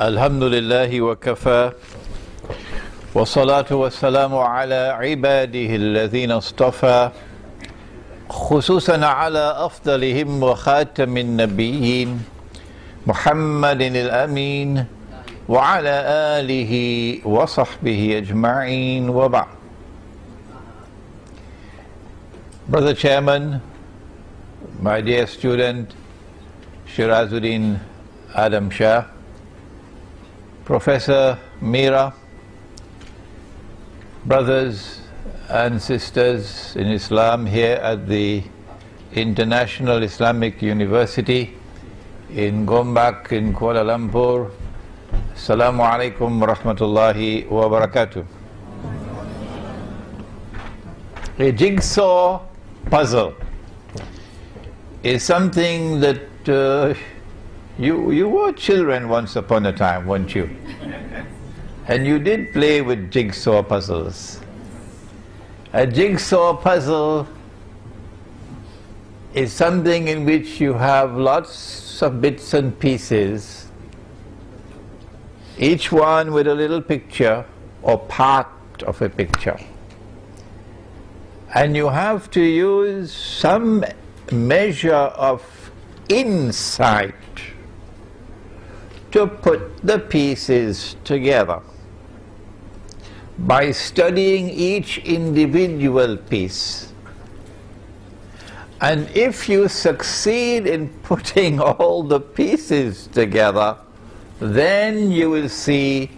الحمد لله وكفى والصلاة والسلام على عباده الذين اصطفى خصوصا على أفضلهم وخاتم النبيين محمد الأمين وعلى آله وصحبه أجمعين وبعد. Brother Chairman, my dear student Shirazuddin Adam Shah, Professor Meera, brothers and sisters in Islam here at the International Islamic University in Gombak in Kuala Lumpur, Assalamu alaikum wa rahmatullahi wa barakatuh. A jigsaw puzzle is something that you were children once upon a time, weren't you? And you did play with jigsaw puzzles. A jigsaw puzzle is something in which you have lots of bits and pieces, each one with a little picture or part of a picture. And you have to use some measure of insight to put the pieces together. By studying each individual piece, and if you succeed in putting all the pieces together, then you will see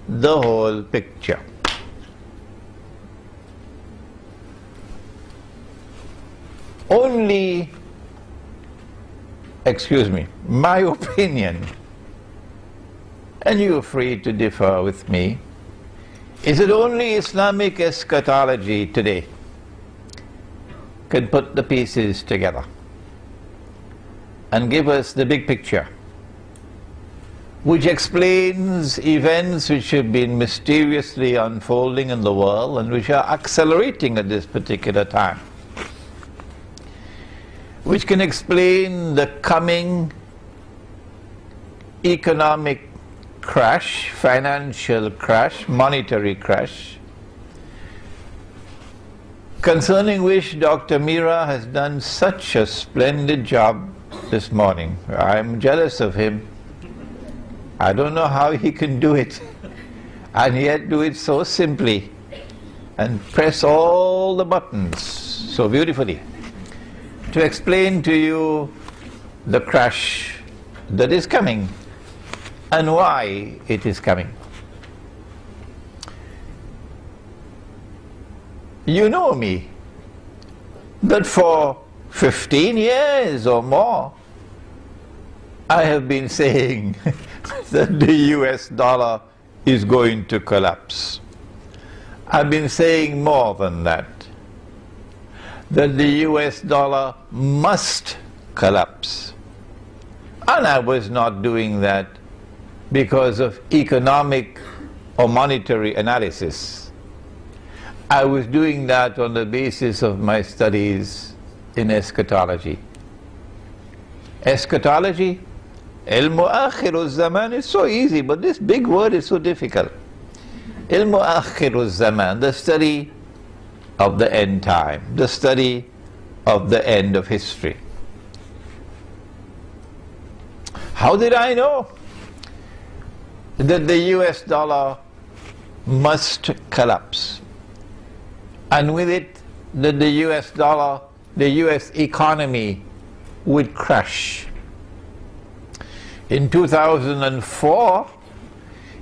the whole picture. Only, my opinion, and you are free to differ with me, is that only Islamic eschatology today can put the pieces together and give us the big picture, which explains events which have been mysteriously unfolding in the world and which are accelerating at this particular time, which can explain the coming economic crash, financial crash, monetary crash, concerning which Dr. Meera has done such a splendid job this morning. I'm jealous of him. I don't know how he can do it, and yet do it so simply and press all the buttons so beautifully to explain to you the crash that is coming and why it is coming. You know me, that for 15 years or more I have been saying that the US dollar is going to collapse. I've been saying more than that the US dollar must collapse. And I was not doing that because of economic or monetary analysis. I was doing that on the basis of my studies in eschatology. Eschatology, ilmu akhiru zaman, is so easy, but this big word is so difficult. Ilmu akhiru zaman, the study of the end time, the study of the end of history. How did I know that the US dollar must collapse, and with it that the US dollar, the US economy would crash? In 2004,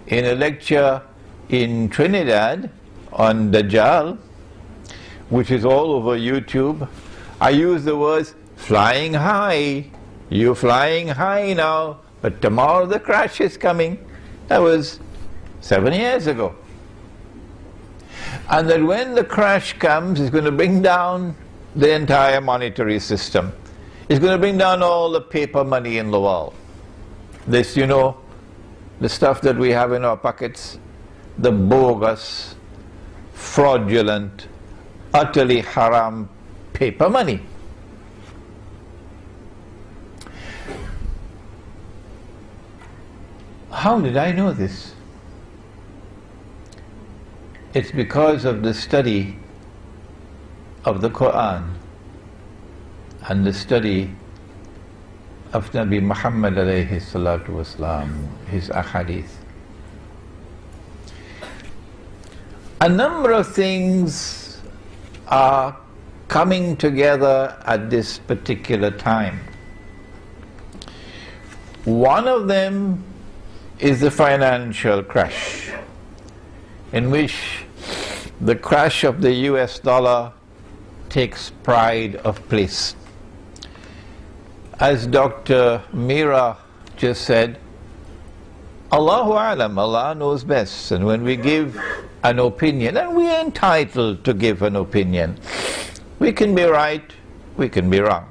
in a lecture in Trinidad on Dajjal, which is all over YouTube, I used the words flying high. You're flying high now, but tomorrow the crash is coming. That was 7 years ago. And that when the crash comes, it's going to bring down the entire monetary system. It's going to bring down all the paper money in the world. This, you know, the stuff that we have in our pockets, the bogus, fraudulent, utterly haram paper money. How did I know this? It's because of the study of the Quran and the study of Nabi Muhammad alayhi salatu wasalam, his ahadith. A number of things are coming together at this particular time. One of them is the financial crash, in which the crash of the US dollar takes pride of place. As Dr. Mira just said, Allahu Alam, Allah knows best, and when we give an opinion, and we are entitled to give an opinion, we can be right, we can be wrong.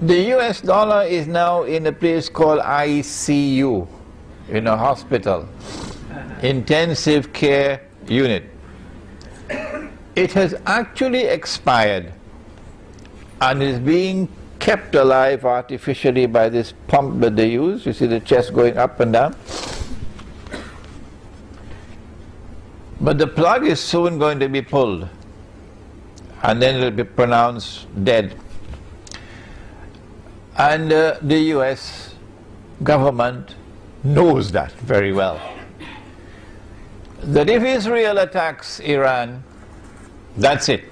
The US dollar is now in a place called ICU, in a hospital, intensive care unit. It has actually expired and is being kept alive artificially by this pump that they use. You see the chest going up and down. But the plug is soon going to be pulled, and then it will be pronounced dead. And the US government knows that very well. That if Israel attacks Iran, that's it.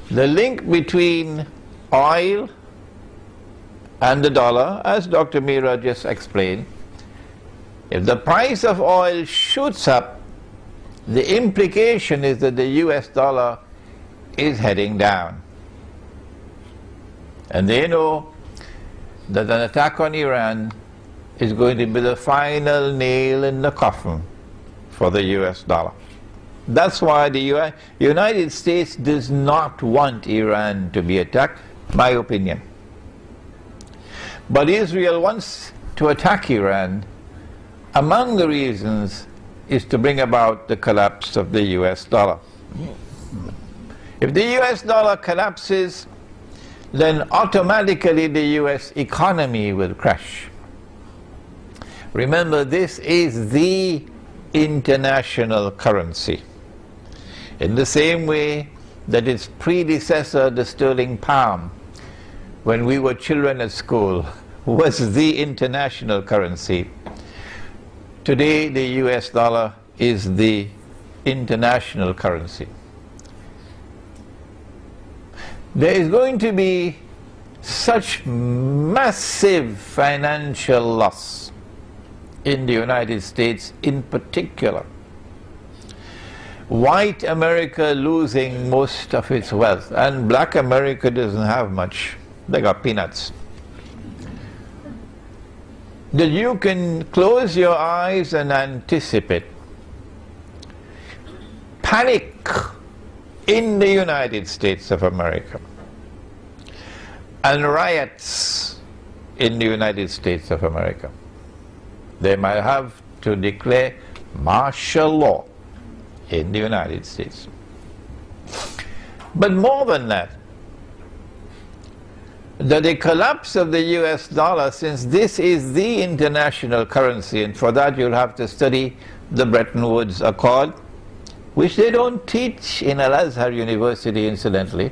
The link between oil and the dollar, as Dr. Mira just explained, if the price of oil shoots up, the implication is that the US dollar is heading down. And they know that an attack on Iran is going to be the final nail in the coffin for the US dollar. That's why the United States does not want Iran to be attacked, my opinion. But Israel wants to attack Iran. Among the reasons is to bring about the collapse of the US dollar. If the US dollar collapses, then automatically the US economy will crash. Remember, this is the international currency. In the same way that its predecessor, the sterling pound, when we were children at school, was the international currency. Today the US dollar is the international currency. There is going to be such massive financial loss in the United States in particular. White America losing most of its wealth, and black America doesn't have much. They got peanuts. That you can close your eyes and anticipate panic in the United States of America and riots in the United States of America. They might have to declare martial law in the United States. But more than that, the collapse of the US dollar, since this is the international currency, and for that you'll have to study the Bretton Woods Accord, which they don't teach in Al-Azhar University, incidentally,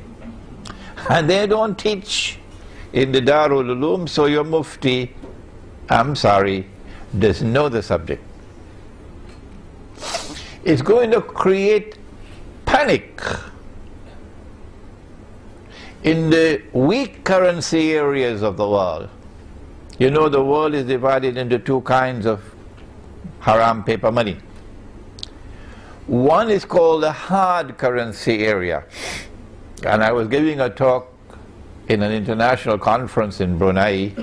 and they don't teach in the Darul Uloom, so your Mufti, I'm sorry, doesn't know the subject. It's going to create panic in the weak currency areas of the world. You know, the world is divided into two kinds of haram paper money. One is called the hard currency area, and I was giving a talk in an international conference in Brunei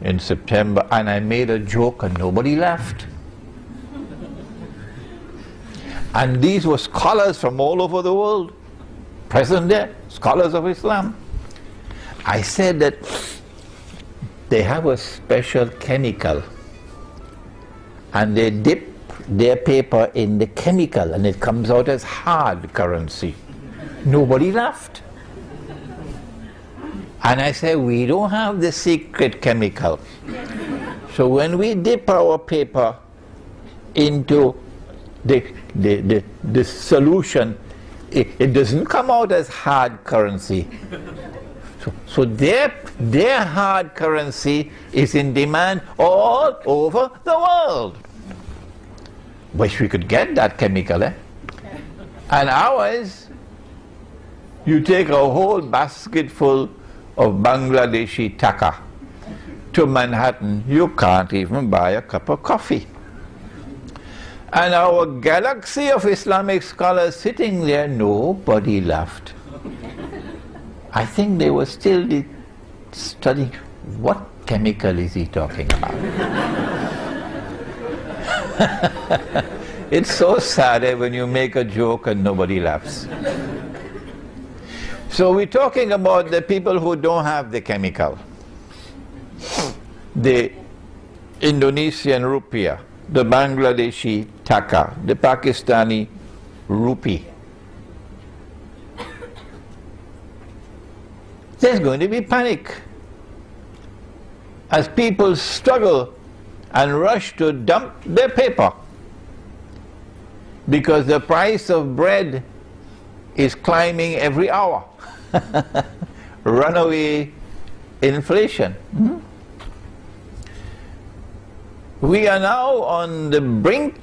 in September, and I made a joke and nobody laughed. And these were scholars from all over the world, present there, scholars of Islam. I said that they have a special chemical and they dip their paper in the chemical and it comes out as hard currency. Nobody laughed. And I said, we don't have the secret chemical. So when we dip our paper into the solution, it doesn't come out as hard currency. So their hard currency is in demand all over the world. Wish we could get that chemical, eh? And ours, you take a whole basket full of Bangladeshi taka to Manhattan, you can't even buy a cup of coffee. And our galaxy of Islamic scholars sitting there, nobody laughed. I think they were still studying, what chemical is he talking about? It's so sad when you make a joke and nobody laughs. So we're talking about the people who don't have the chemical. The Indonesian rupiah, the Bangladeshi taka, the Pakistani rupee. There's going to be panic as people struggle and rush to dump their paper because the price of bread is climbing every hour. Runaway inflation. We are now on the brink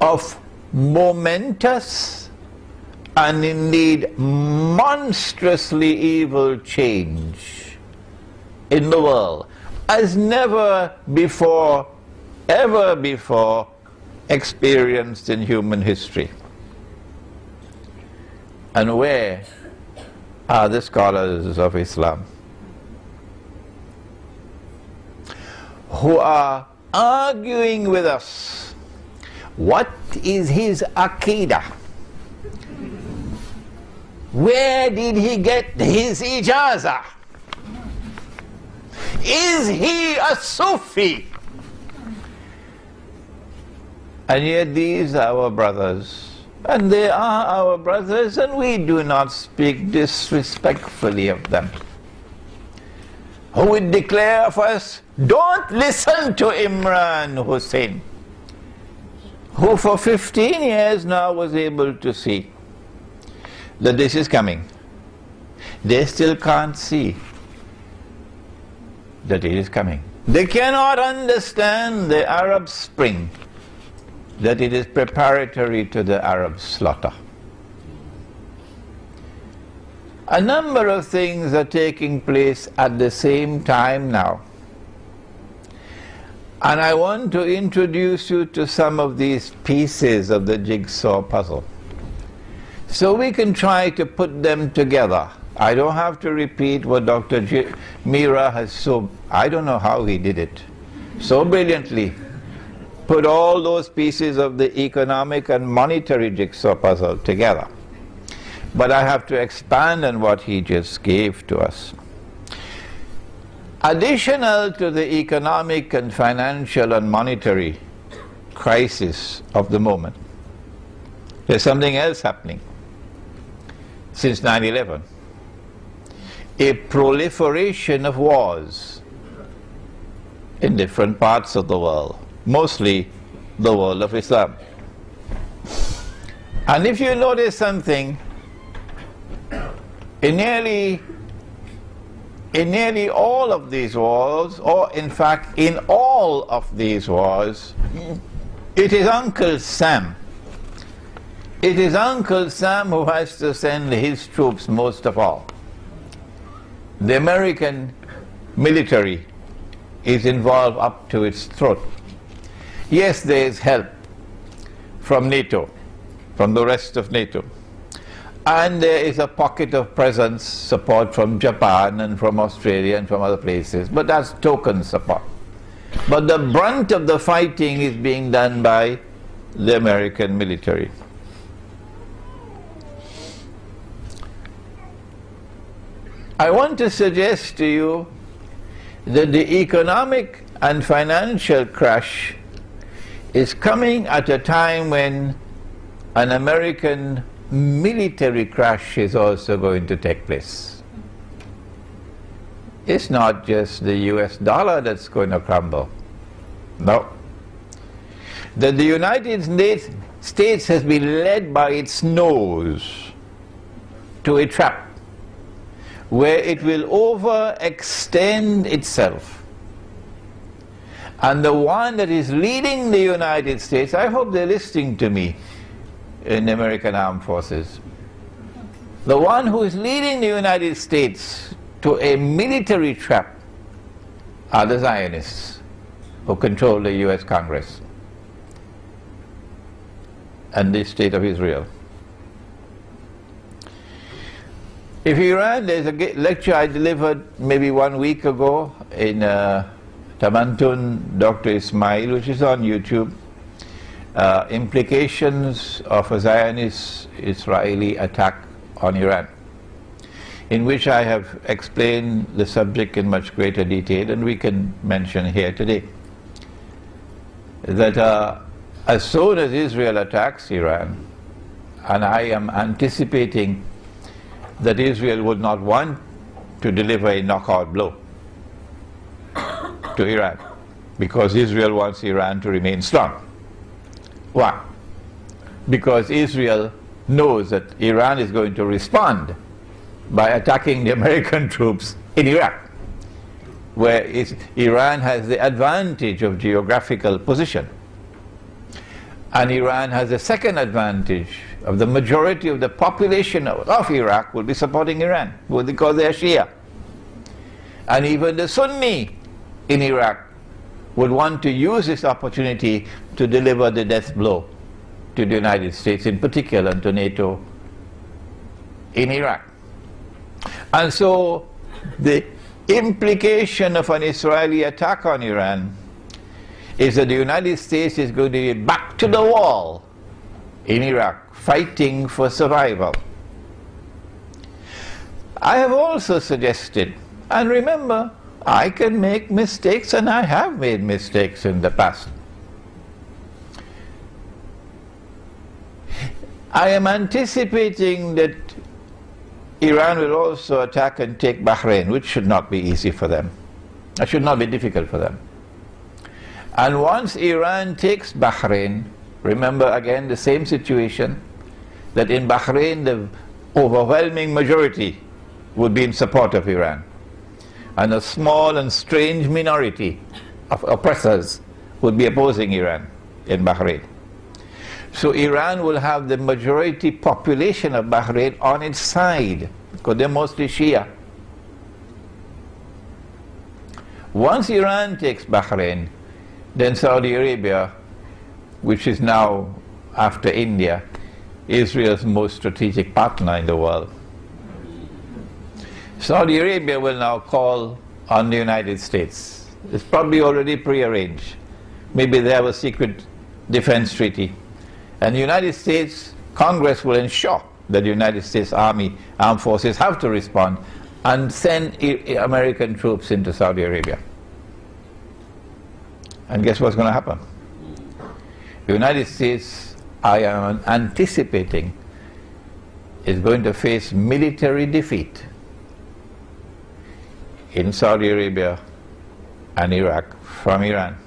of momentous and indeed monstrously evil change in the world as never before, ever before experienced in human history. And where are the scholars of Islam who are arguing with us? What is his Aqidah? Where did he get his ijazah? Is he a Sufi? And yet these are our brothers. And they are our brothers, and we do not speak disrespectfully of them. Who would declare of us, don't listen to Imran Hussein, who for 15 years now was able to see that this is coming. They still can't see that it is coming. They cannot understand the Arab Spring, that it is preparatory to the Arab slaughter. A number of things are taking place at the same time now. And I want to introduce you to some of these pieces of the jigsaw puzzle, so we can try to put them together. I don't have to repeat what Dr. Mira has I don't know how he did it, so brilliantly put all those pieces of the economic and monetary jigsaw puzzle together. But I have to expand on what he just gave to us. Additional to the economic and financial and monetary crisis of the moment, there's something else happening since 9/11. A proliferation of wars in different parts of the world, mostly the world of Islam. And if you notice something, in nearly all of these wars, or in fact in all of these wars, it is Uncle Sam. It is Uncle Sam who has to send his troops most of all. The American military is involved up to its throat. Yes, there is help from NATO, from the rest of NATO. And there is a pocket of presence, support from Japan and from Australia and from other places, but that's token support. But the brunt of the fighting is being done by the American military. I want to suggest to you that the economic and financial crash is coming at a time when an American military crash is also going to take place. it's not just the US dollar that's going to crumble. No. That the United States has been led by its nose to a trap where it will overextend itself. And the one that is leading the United States, I hope they're listening to me in the American Armed Forces, the one who is leading the United States to a military trap are the Zionists who control the US Congress and the State of Israel. If Iran, there's a lecture I delivered maybe 1 week ago in Tamantun, Dr. Ismail, which is on YouTube, implications of a Zionist-Israeli attack on Iran, in which I have explained the subject in much greater detail, and we can mention here today that as soon as Israel attacks Iran, and I am anticipating that Israel would not want to deliver a knockout blow to Iran, because Israel wants Iran to remain strong. Why? Because Israel knows that Iran is going to respond by attacking the American troops in Iraq, where Iran has the advantage of geographical position. And Iran has the second advantage of the majority of the population of Iraq will be supporting Iran because they are Shia. And even the Sunni in Iraq would want to use this opportunity to deliver the death blow to the United States in particular and to NATO in Iraq. And so the implication of an Israeli attack on Iran is that the United States is going to be back to the wall in Iraq, fighting for survival. I have also suggested, and remember, I can make mistakes, and I have made mistakes in the past. I am anticipating that Iran will also attack and take Bahrain, which should not be easy for them. It should not be difficult for them. And once Iran takes Bahrain, remember again the same situation, that in Bahrain the overwhelming majority would be in support of Iran, and a small and strange minority of oppressors would be opposing Iran in Bahrain. So Iran will have the majority population of Bahrain on its side, because they're mostly Shia. Once Iran takes Bahrain, then Saudi Arabia, which is now, after India, Israel's most strategic partner in the world. Saudi Arabia will now call on the United States. It's probably already prearranged. Maybe they have a secret defense treaty. And the United States Congress will ensure that the United States Army, armed forces have to respond and send American troops into Saudi Arabia. And guess what's going to happen? The United States, I am anticipating, is going to face military defeat in Saudi Arabia and Iraq from Iran,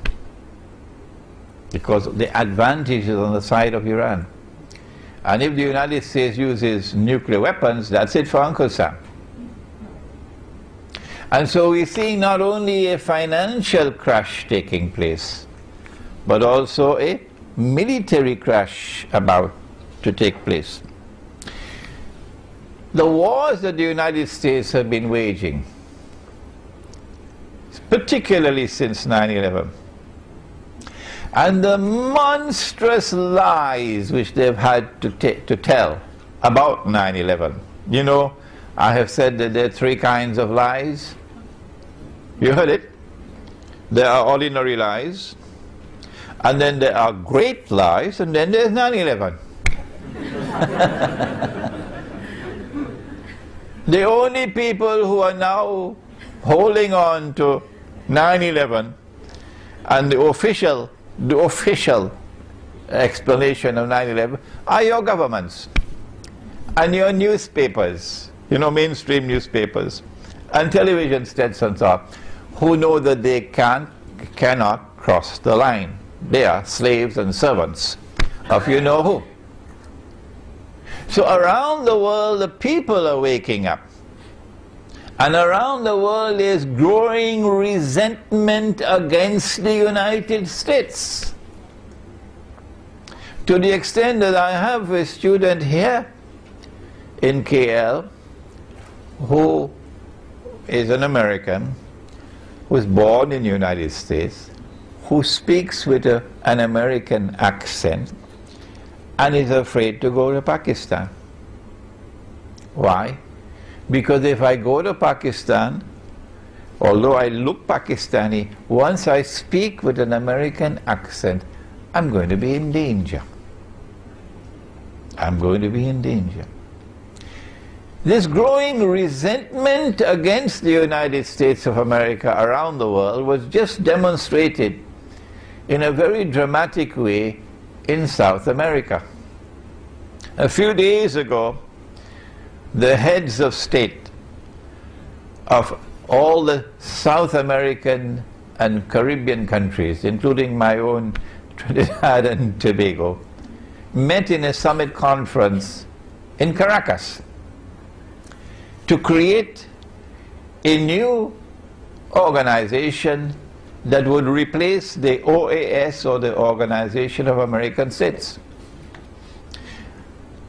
because the advantage is on the side of Iran. And if the United States uses nuclear weapons, that's it for Uncle Sam. And so we see not only a financial crash taking place, but also a military crash about to take place. The wars that the United States have been waging, particularly since 9/11, and the monstrous lies which they've had to tell about 9/11. You know, I have said that there are three kinds of lies. You heard it? There are ordinary lies, and then there are great lies, and then there's 9/11. The only people who are now holding on to 9/11 and the official explanation of 9/11 are your governments and your newspapers, you know, mainstream newspapers, and television sets and so on, who know that they cannot cross the line. They are slaves and servants of you know who. So around the world the people are waking up. And around the world there is growing resentment against the United States. To the extent that I have a student here in KL who is an American, who was born in the United States, who speaks with an American accent and is afraid to go to Pakistan. Why? Because if I go to Pakistan, although I look Pakistani, once I speak with an American accent, I'm going to be in danger. I'm going to be in danger. This growing resentment against the United States of America around the world was just demonstrated in a very dramatic way in South America. A few days ago, the heads of state of all the South American and Caribbean countries, including my own Trinidad and Tobago, met in a summit conference in Caracas to create a new organization that would replace the OAS, or the Organization of American States.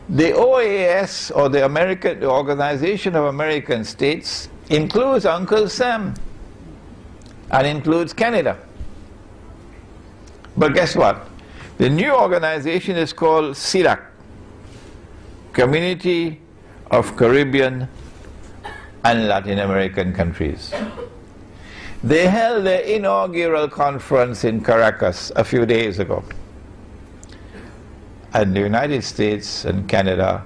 The OAS, or the Organization of American States, includes Uncle Sam and includes Canada. But guess what? The new organization is called CIRAC, Community of Caribbean and Latin American Countries. They held their inaugural conference in Caracas a few days ago. And the United States and Canada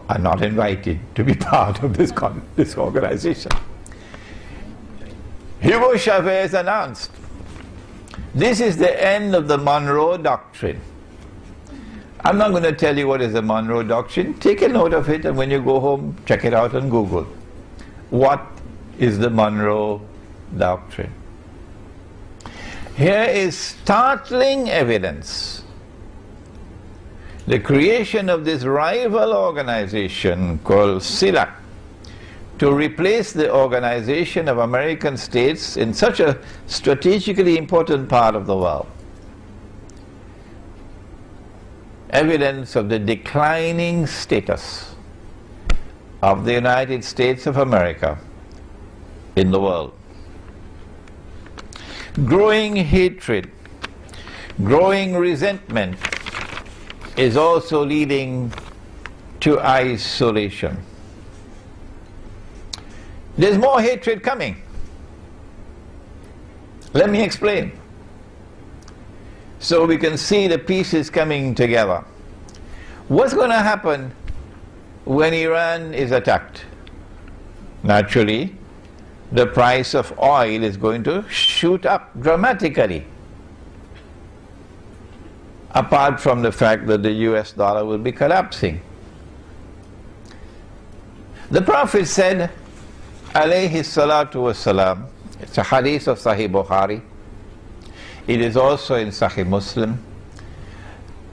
are not invited to be part of this organization. Hugo Chavez announced, this is the end of the Monroe Doctrine. I'm not going to tell you what is the Monroe Doctrine. Take a note of it, and when you go home, check it out on Google. What is the Monroe Doctrine? Here is startling evidence. The creation of this rival organization called CIRAC to replace the Organization of American States in such a strategically important part of the world. Evidence of the declining status of the United States of America in the world. Growing hatred, growing resentment is also leading to isolation. There's more hatred coming. Let me explain, so we can see the pieces coming together. What's going to happen when Iran is attacked? Naturally, the price of oil is going to shoot up dramatically, apart from the fact that the US dollar will be collapsing. The Prophet said, alayhi salatu wassalam, it's a hadith of Sahih Bukhari, it is also in Sahih Muslim.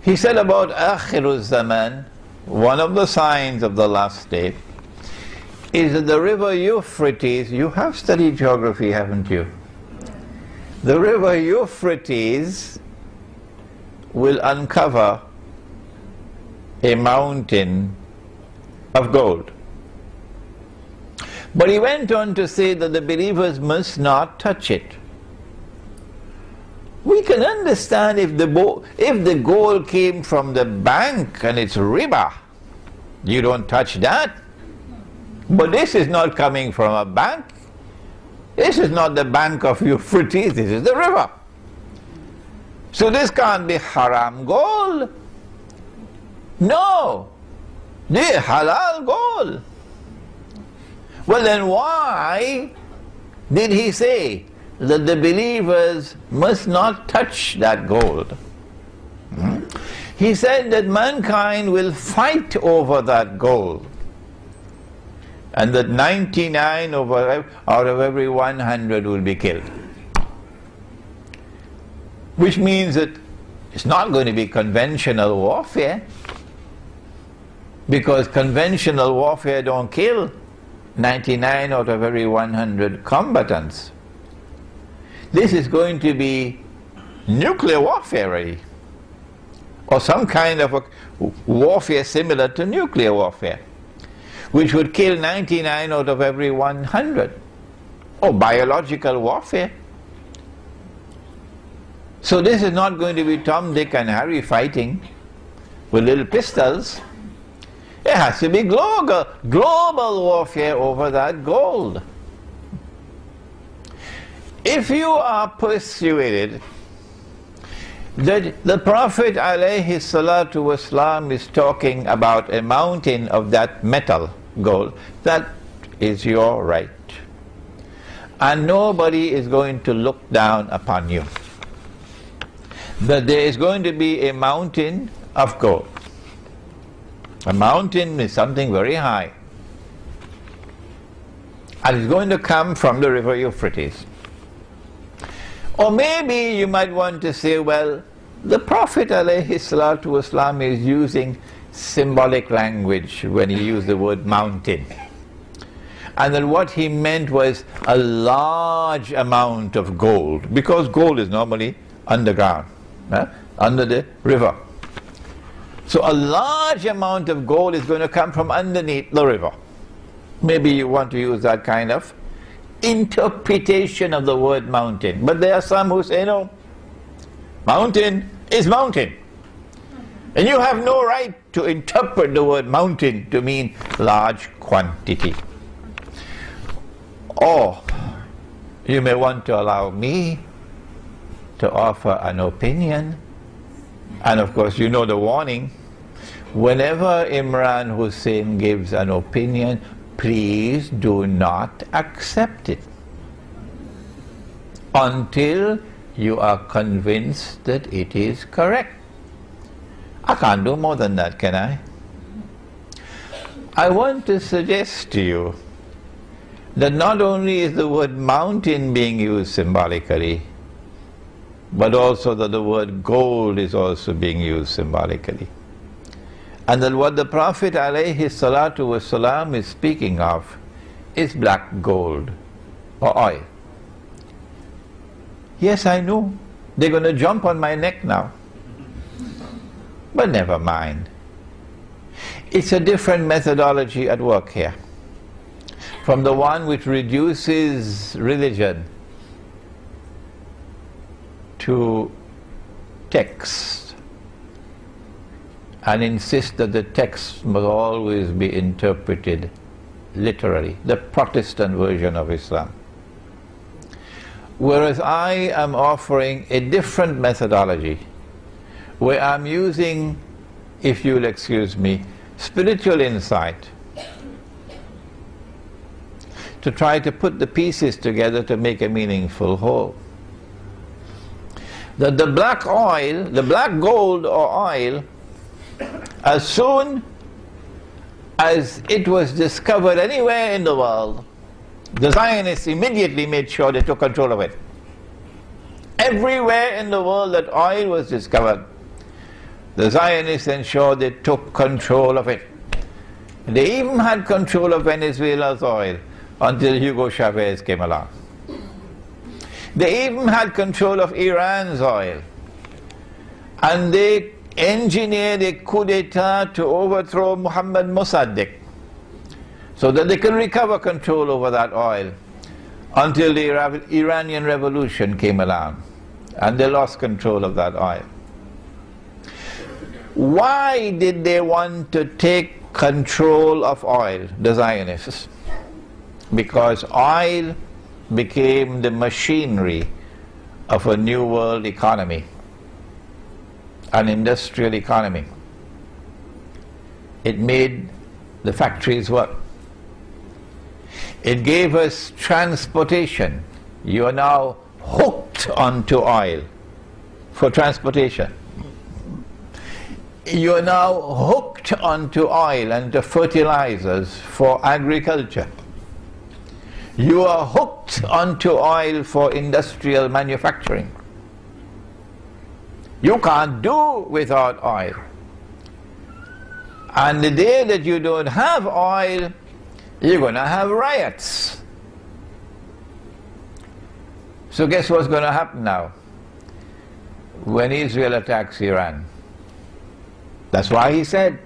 He said about Akhiru Zaman, one of the signs of the last day is that the river Euphrates, you have studied geography, haven't you? The river Euphrates will uncover a mountain of gold. But he went on to say that the believers must not touch it. We can understand if the gold came from the bank and it's riba, you don't touch that. But this is not coming from a bank. This is not the bank of Euphrates, this is the river. So this can't be haram gold. No, this is halal gold. Well, then why did he say that the believers must not touch that gold? He said that mankind will fight over that gold. and that 99 out of every 100 will be killed. Which means that it's not going to be conventional warfare, because conventional warfare don't kill 99 out of every 100 combatants. This is going to be nuclear warfare really, or some kind of a warfare similar to nuclear warfare, which would kill 99 out of every 100, or biological warfare. So this is not going to be Tom, Dick and Harry fighting with little pistols. It has to be global warfare over that gold. If you are persuaded that the Prophet alayhi salatu wasalam is talking about a mountain of that metal, gold, that is your right. And nobody is going to look down upon you. That there is going to be a mountain of gold. A mountain is something very high. And it's going to come from the river Euphrates. Or maybe you might want to say, well, the Prophet ﷺ is using symbolic language when he used the word mountain. And then what he meant was a large amount of gold, because gold is normally underground, under the river. So a large amount of gold is going to come from underneath the river. Maybe you want to use that kind of interpretation of the word mountain. But there are some who say, no, mountain is mountain. And you have no right to interpret the word mountain to mean large quantity. Or you may want to allow me to offer an opinion. And of course you know the warning. Whenever Imran Hussein gives an opinion, please do not accept it until you are convinced that it is correct. I can't do more than that, can I? I want to suggest to you that not only is the word mountain being used symbolically, but also that the word gold is also being used symbolically. And that what the Prophet ﷺ is speaking of is black gold or oil. Yes, I know. They're going to jump on my neck now. But never mind. It's a different methodology at work here from the one which reduces religion to text and insists that the text must always be interpreted literally, the Protestant version of Islam. Whereas I am offering a different methodology where I'm using, if you'll excuse me, spiritual insight to try to put the pieces together to make a meaningful whole. That the black oil, the black gold or oil, as soon as it was discovered anywhere in the world, the Zionists immediately made sure they took control of it. Everywhere in the world that oil was discovered, the Zionists ensured they took control of it. They even had control of Venezuela's oil until Hugo Chavez came along. They even had control of Iran's oil. And they engineered a coup d'etat to overthrow Muhammad Mossadegh so that they could recover control over that oil until the Iranian Revolution came along and they lost control of that oil. Why did they want to take control of oil, the Zionists? Because oil became the machinery of a new world economy, an industrial economy. It made the factories work. It gave us transportation. You are now hooked onto oil for transportation. You are now hooked hooked onto oil and to fertilizers for agriculture. You are hooked onto oil for industrial manufacturing. You can't do without oil. And the day that you don't have oil, you're going to have riots. So guess what's going to happen now when Israel attacks Iran? That's why he said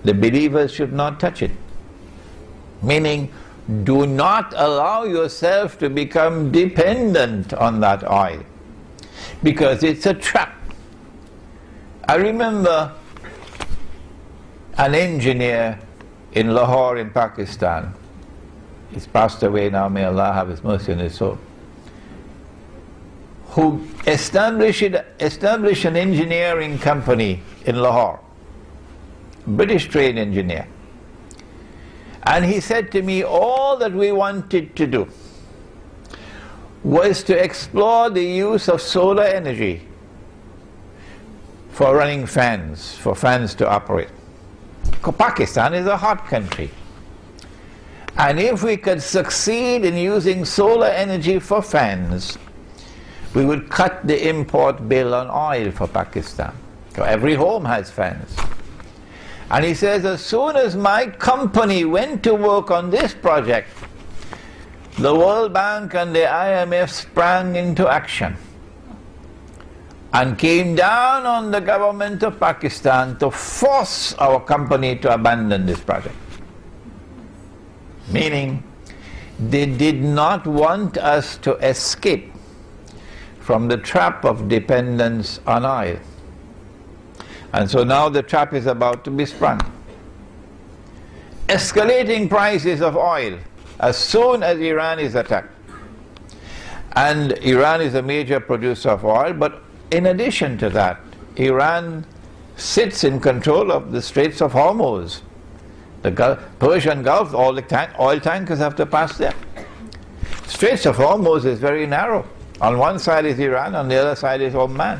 the believers should not touch it. Meaning, do not allow yourself to become dependent on that oil, because it's a trap. I remember an engineer in Lahore in Pakistan. He's passed away now, may Allah have His mercy on his soul, who established an engineering company in Lahore, British trained engineer. And he said to me, all that we wanted to do was to explore the use of solar energy for running fans, for fans to operate. Pakistan is a hot country. And if we could succeed in using solar energy for fans, we would cut the import bill on oil for Pakistan. So every home has fans. And he says, as soon as my company went to work on this project, the World Bank and the IMF sprang into action and came down on the government of Pakistan to force our company to abandon this project. Meaning, they did not want us to escape from the trap of dependence on oil. And so now the trap is about to be sprung. Escalating prices of oil as soon as Iran is attacked. And Iran is a major producer of oil, but in addition to that, Iran sits in control of the Straits of Hormuz. The Persian Gulf, all the oil tankers have to pass there. Straits of Hormuz is very narrow. On one side is Iran, on the other side is Oman.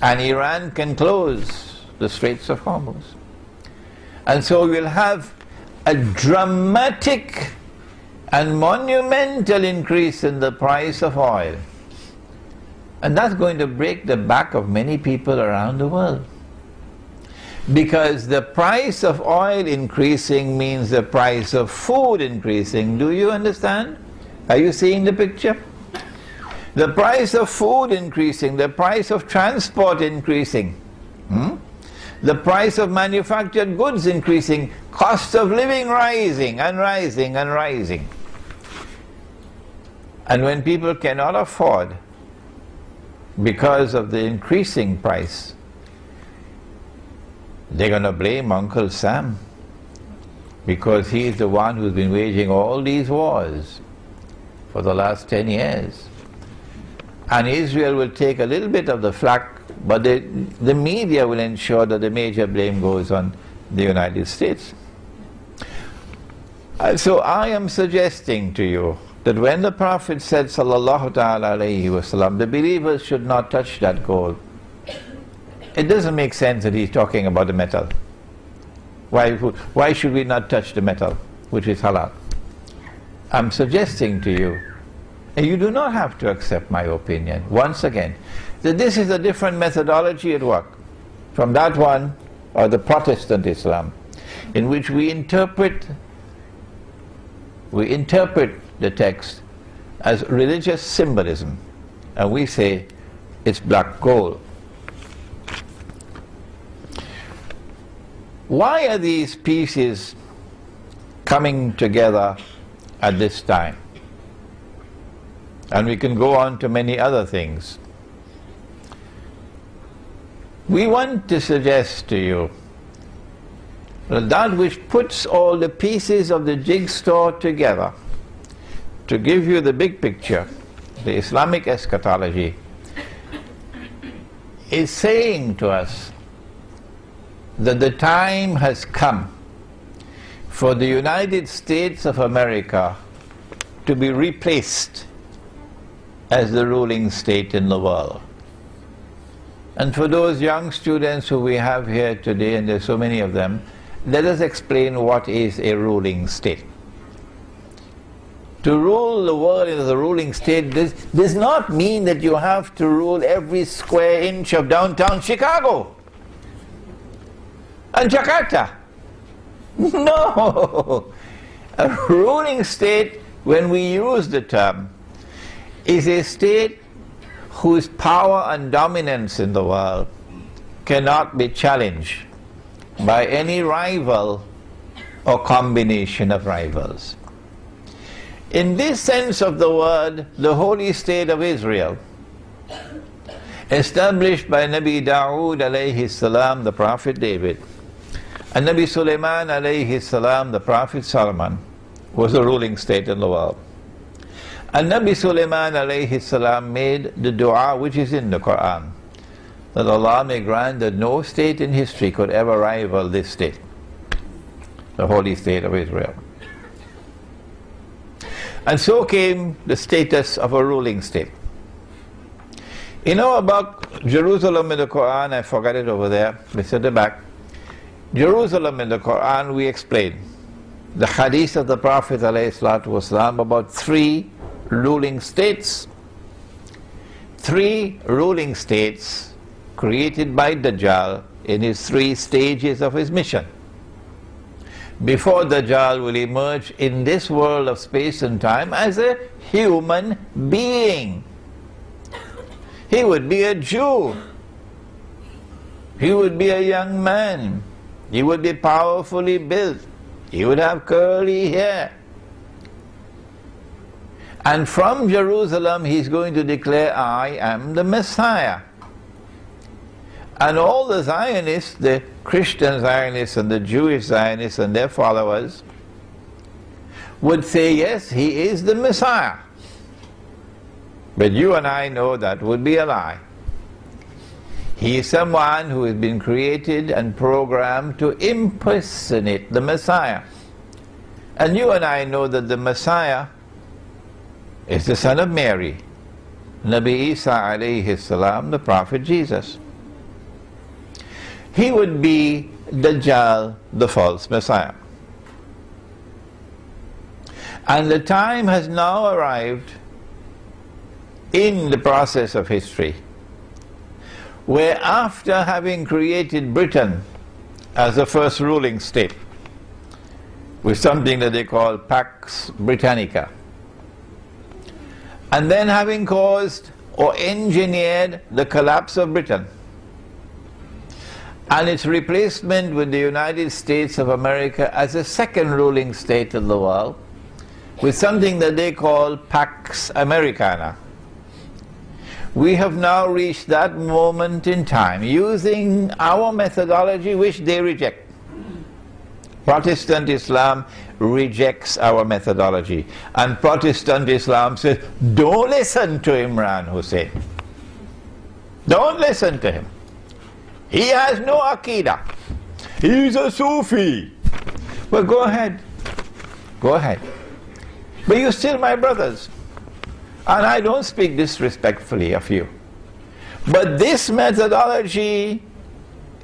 And Iran can close the Straits of Hormuz. And so we'll have a dramatic and monumental increase in the price of oil. And that's going to break the back of many people around the world. Because the price of oil increasing means the price of food increasing. Do you understand? Are you seeing the picture? The price of food increasing, the price of transport increasing, the price of manufactured goods increasing, cost of living rising and rising and rising. And when people cannot afford, because of the increasing price, they're going to blame Uncle Sam, because he's the one who's been waging all these wars for the last 10 years. And Israel will take a little bit of the flak, but the media will ensure that the major blame goes on the United States. So I am suggesting to you that when the Prophet said, sallallahu ta'ala alayhi wasallam, the believers should not touch that gold, it doesn't make sense that he's talking about the metal. Why should we not touch the metal, which is halal? I'm suggesting to you, and you do not have to accept my opinion, once again, that this is a different methodology at work from that one, or the Protestant Islam, in which we interpret the text as religious symbolism, and we say it's black gold. Why are these pieces coming together at this time? And we can go on to many other things. We want to suggest to you that which puts all the pieces of the jigsaw together to give you the big picture, the Islamic eschatology, is saying to us that the time has come for the United States of America to be replaced as the ruling state in the world. And for those young students who we have here today, and there's so many of them, let us explain what is a ruling state. To rule the world as a ruling state does not mean that you have to rule every square inch of downtown Chicago and Jakarta. No! A ruling state, when we use the term, is a state whose power and dominance in the world cannot be challenged by any rival or combination of rivals. In this sense of the word, the holy state of Israel, established by Nabi Dawood alayhi salam, the Prophet David, and Nabi Sulaiman alayhi salam, the Prophet Solomon, was a ruling state in the world. And Nabi Sulaiman alayhi salam made the dua which is in the Quran, that Allah may grant that no state in history could ever rival this state, the holy state of Israel. And so came the status of a ruling state. You know about Jerusalem in the Quran, I forgot it over there, it's at the back. Jerusalem in the Quran, we explained the hadith of the Prophet ﷺ about three ruling states. Three ruling states created by Dajjal in his 3 stages of his mission. Before Dajjal will emerge in this world of space and time as a human being. He would be a Jew. He would be a young man. He would be powerfully built. He would have curly hair. And from Jerusalem he's going to declare, I am the Messiah. And all the Zionists, the Christian Zionists and the Jewish Zionists and their followers, would say, yes, he is the Messiah. But you and I know that would be a lie. He is someone who has been created and programmed to impersonate the Messiah. And you and I know that the Messiah is the son of Mary, Nabi Isa alayhi salam, the Prophet Jesus. He would be Dajjal, the false Messiah. And the time has now arrived in the process of history where, after having created Britain as the first ruling state with something that they call Pax Britannica, and then having caused or engineered the collapse of Britain and its replacement with the United States of America as a second ruling state in the world, with something that they call Pax Americana, we have now reached that moment in time using our methodology which they reject. Protestant Islam rejects our methodology, and Protestant Islam says, don't listen to Imran Hussein. Don't listen to him. He has no Aqidah. He's a Sufi. Well, go ahead. Go ahead. But you're still my brothers. And I don't speak disrespectfully of you. But this methodology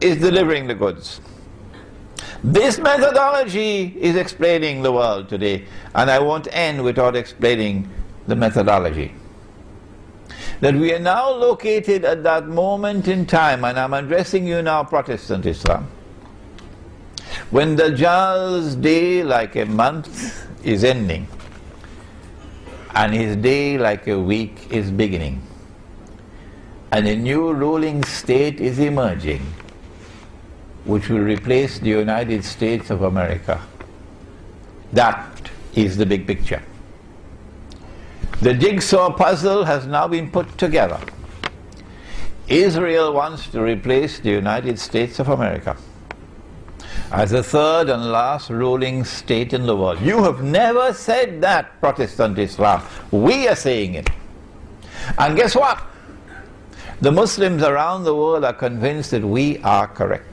is delivering the goods. This methodology is explaining the world today. And I won't end without explaining the methodology. That we are now located at that moment in time, and I'm addressing you now, Protestant Islam, when Dajjal's day like a month is ending, and his day like a week is beginning, and a new ruling state is emerging, which will replace the United States of America. That is the big picture. The jigsaw puzzle has now been put together. Israel wants to replace the United States of America as the third and last ruling state in the world. You have never said that, Protestant Islam. We are saying it. And guess what? The Muslims around the world are convinced that we are correct.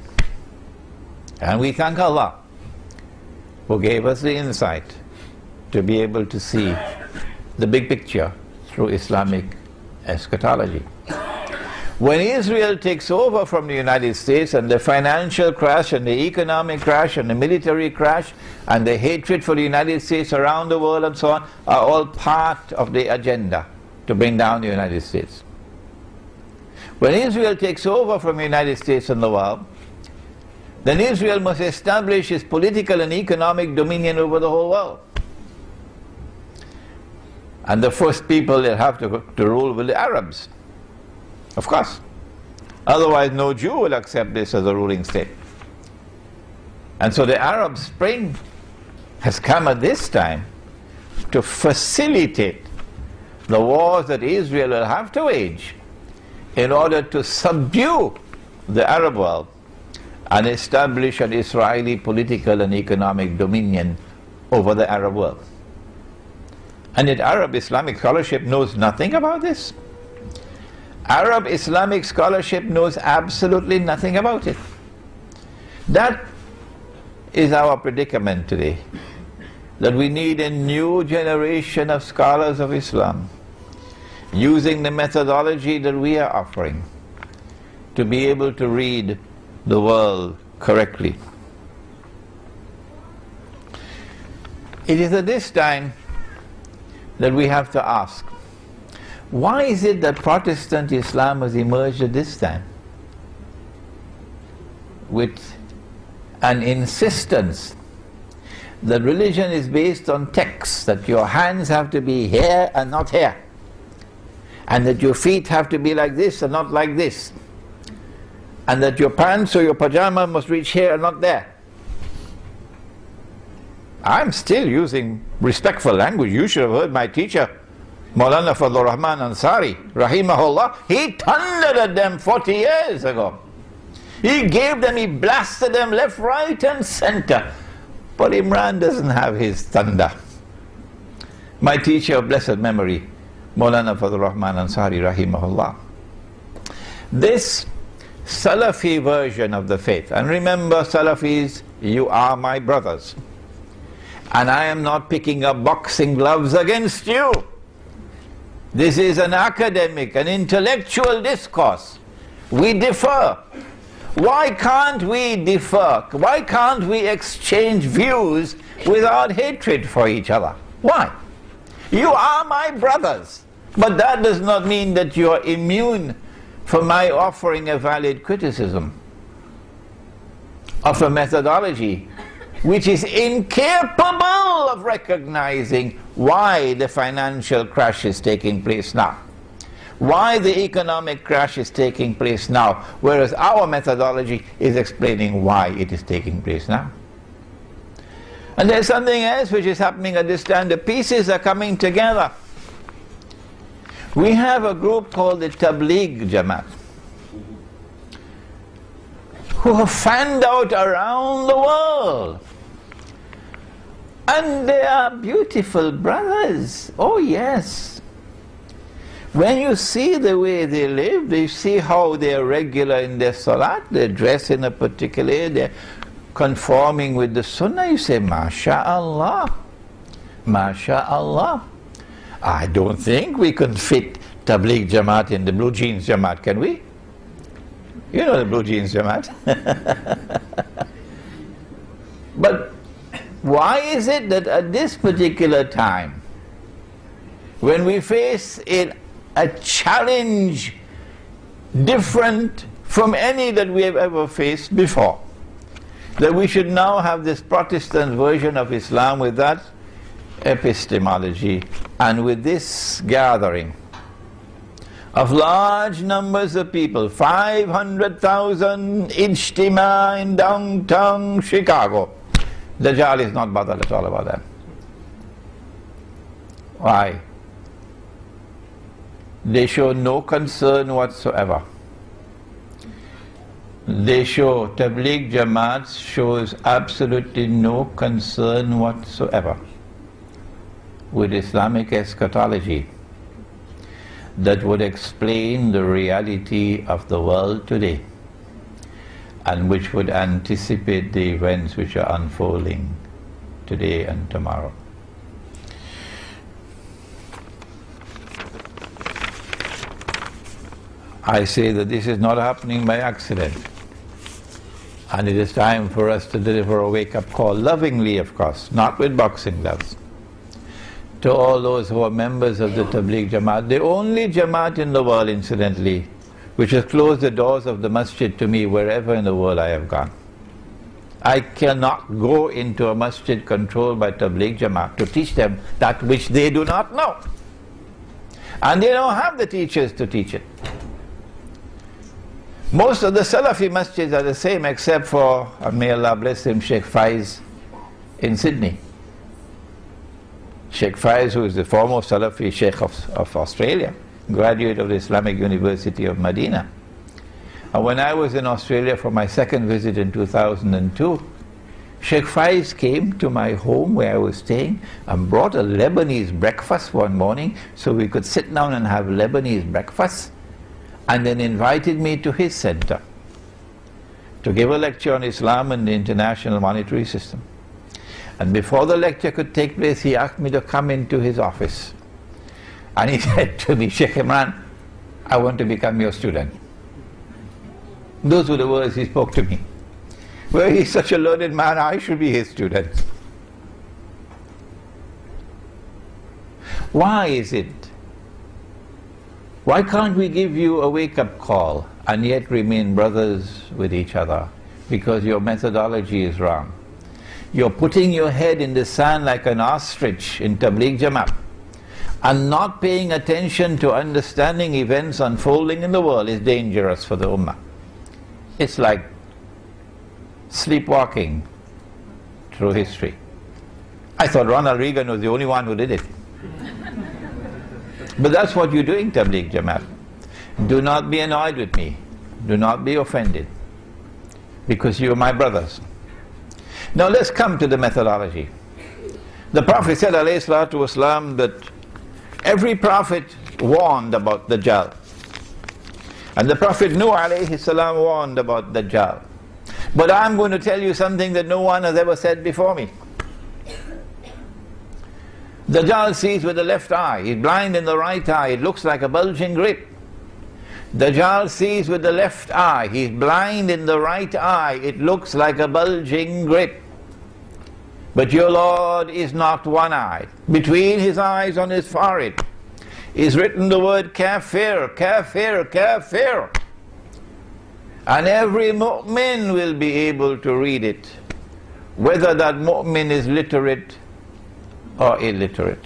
And we thank Allah who gave us the insight to be able to see the big picture through Islamic eschatology. When Israel takes over from the United States, and the financial crash and the economic crash and the military crash and the hatred for the United States around the world and so on are all part of the agenda to bring down the United States. When Israel takes over from the United States and the world, then Israel must establish its political and economic dominion over the whole world. And the first people that have to rule will be the Arabs. Of course. Otherwise no Jew will accept this as a ruling state. And so the Arab Spring has come at this time to facilitate the wars that Israel will have to wage in order to subdue the Arab world and establish an Israeli political and economic dominion over the Arab world. And yet Arab Islamic scholarship knows nothing about this. Arab Islamic scholarship knows absolutely nothing about it. That is our predicament today, that we need a new generation of scholars of Islam using the methodology that we are offering to be able to read the world correctly. It is at this time that we have to ask, why is it that Protestant Islam has emerged at this time with an insistence that religion is based on texts, that your hands have to be here and not here, and that your feet have to be like this and not like this, and that your pants or your pajama must reach here and not there? I'm still using respectful language. You should have heard my teacher, Maulana Fadlur Rahman Ansari, rahimahullah. He thundered at them 40 years ago. He gave them, he blasted them left, right and center. But Imran doesn't have his thunder. My teacher of blessed memory, Maulana Fadlur Rahman Ansari, rahimahullah. This Salafi version of the faith, and remember Salafis, you are my brothers, and I am not picking up boxing gloves against you. This is an academic, an intellectual discourse. We differ. Why can't we differ? Why can't we exchange views without hatred for each other? Why? You are my brothers, but that does not mean that you are immune from my offering a valid criticism of a methodology which is incapable of recognizing why the financial crash is taking place now, why the economic crash is taking place now, whereas our methodology is explaining why it is taking place now. And there's something else which is happening at this time. The pieces are coming together. We have a group called the Tabligh Jamaat, who have fanned out around the world. And they are beautiful brothers. Oh yes. When you see the way they live, you see how they are regular in their salat, they dress in a particular way, they're conforming with the sunnah, you say, MashaAllah, MashaAllah. I don't think we can fit Tabligh Jamaat in the blue jeans Jamaat, can we? You know the blue jeans Jamaat. But why is it that at this particular time, when we face a challenge different from any that we have ever faced before, that we should now have this Protestant version of Islam with that epistemology and with this gathering of large numbers of people, 500,000 ijtima in downtown Chicago? Dajjal is not bothered at all about that. Why? They show no concern whatsoever. They show, Tabligh Jamaat shows absolutely no concern whatsoever with Islamic eschatology that would explain the reality of the world today and which would anticipate the events which are unfolding today and tomorrow. I say that this is not happening by accident. And it is time for us to deliver a wake-up call, lovingly of course, not with boxing gloves, to all those who are members of the Tabligh Jamaat, the only Jamaat in the world, incidentally, which has closed the doors of the masjid to me wherever in the world I have gone. I cannot go into a masjid controlled by Tabligh Jamaat to teach them that which they do not know. And they don't have the teachers to teach it. Most of the Salafi masjids are the same except for, and may Allah bless him, Sheikh Faiz in Sydney. Sheikh Faiz, who is the foremost Salafi Sheikh of Australia, graduate of the Islamic University of Medina. And when I was in Australia for my second visit in 2002, Sheikh Faiz came to my home where I was staying and brought a Lebanese breakfast one morning so we could sit down and have Lebanese breakfast, and then invited me to his center to give a lecture on Islam and the international monetary system. And before the lecture could take place, he asked me to come into his office. And he said to me, Sheikh Imran, I want to become your student. Those were the words he spoke to me. Well, he's such a learned man, I should be his student. Why is it? Why can't we give you a wake-up call and yet remain brothers with each other? Because your methodology is wrong. You're putting your head in the sand like an ostrich in Tabligh Jamaat and not paying attention to understanding events unfolding in the world is dangerous for the Ummah. It's like sleepwalking through history. I thought Ronald Reagan was the only one who did it. But that's what you're doing, Tabligh Jamaat. Do not be annoyed with me. Do not be offended. Because you are my brothers. Now let's come to the methodology. The Prophet said, alayhi salatu wasalam, that every prophet warned about Dajjal. And the Prophet Nuh alayhi salam warned about Dajjal. But I'm going to tell you something that no one has ever said before me. Dajjal sees with the left eye, he's blind in the right eye, it looks like a bulging grape. Dajjal sees with the left eye, he's blind in the right eye, it looks like a bulging grape. But your Lord is not one-eyed. Between his eyes on his forehead is written the word kafir, kafir, kafir. And every mu'min will be able to read it, whether that mu'min is literate or illiterate.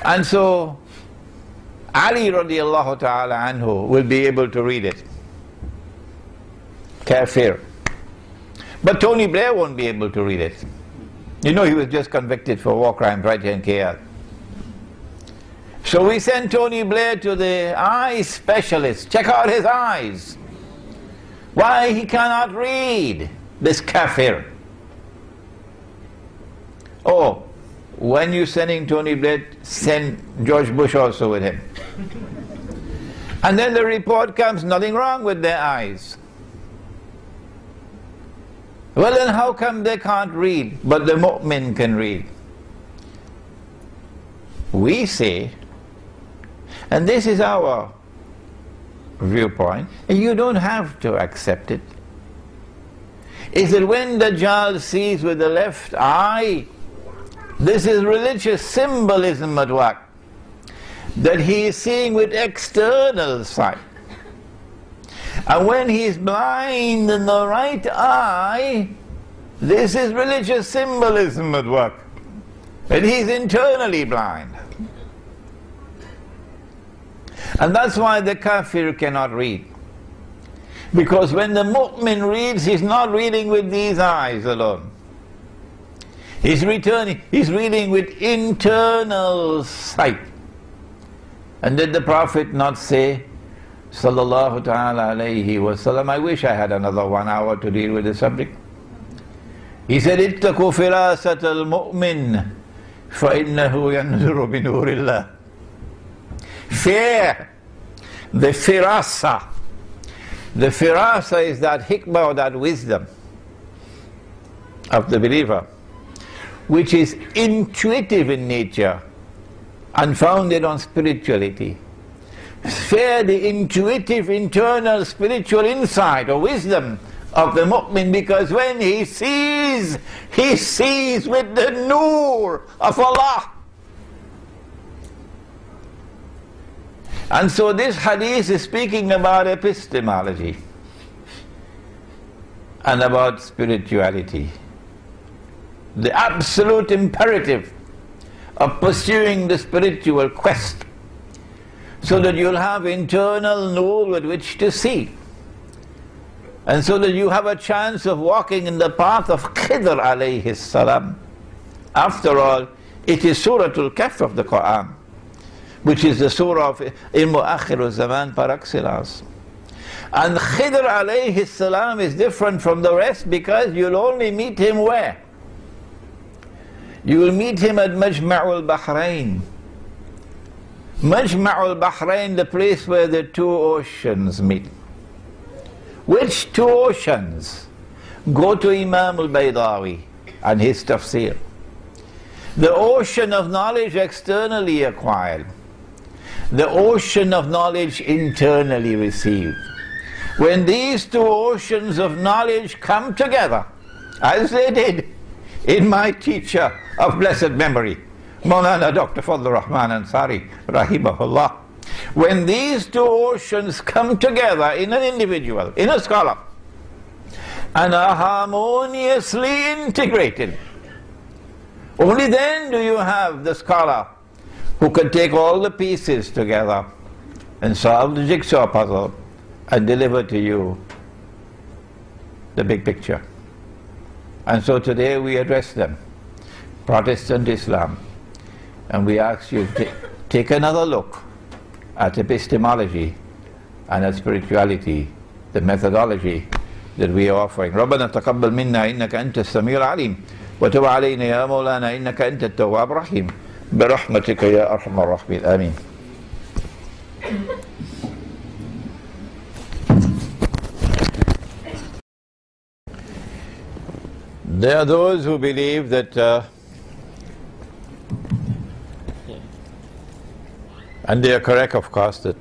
And so Ali radiallahu ta'ala anhu will be able to read it. Kafir. But Tony Blair won't be able to read it. You know, he was just convicted for war crimes right here in KL. So we sent Tony Blair to the eye specialist. Check out his eyes. Why he cannot read this kafir? Oh, when you're sending Tony Blair, send George Bush also with him. And then the report comes, nothing wrong with their eyes. Well then how come they can't read, but the mu'min can read? We say, and this is our viewpoint, and you don't have to accept it, is that when Dajjal sees with the left eye, this is religious symbolism at work, that he is seeing with external sight. And when he is blind in the right eye, this is religious symbolism at work, that he is internally blind. And that's why the kafir cannot read. Because when the mu'min reads, he's not reading with these eyes alone. He's reading with internal sight. And did the Prophet not say, sallallahu ta'ala alayhi wasallam, I wish I had another 1 hour to deal with the subject. He said, ittaqu firasat al-mu'min fa innahu yanzuru bi nurillah. Fear the firasa. The firasa is that hikmah or that wisdom of the believer, which is intuitive in nature and founded on spirituality. share the intuitive, internal, spiritual insight or wisdom of the mu'min, because when he sees with the nur of Allah. And so this hadith is speaking about epistemology and about spirituality. The absolute imperative of pursuing the spiritual quest, so that you'll have internal nur with which to see, and so that you have a chance of walking in the path of Khidr alayhi salam. After all, it is Suratul Kahf of the Quran, which is the surah of Ilmu Akhir Zaman par excellence. And Khidr alayhi salam is different from the rest because you'll only meet him where? You will meet him at Majma'ul Bahrain. Majma'ul Bahrain, the place where the two oceans meet. Which two oceans? Go to Imam al-Baydawi and his tafsir. The ocean of knowledge externally acquired, the ocean of knowledge internally received. When these two oceans of knowledge come together, as they did in my teacher of blessed memory, Maulana Dr. Fadl Rahman Ansari, rahimahullah, when these two oceans come together in an individual, in a scholar, and are harmoniously integrated, only then do you have the scholar who can take all the pieces together and solve the jigsaw puzzle and deliver to you the big picture. And so today we address them, Protestant Islam, and we ask you to take another look at epistemology and at spirituality, the methodology that we are offering. ربنا تقبل منا إنك أنت السميع العليم وتب علينا يا مولانا إنك أنت التواب الرحيم برحمتك يا أرحم الراحمين آمين. There are those who believe that and they are correct, of course, that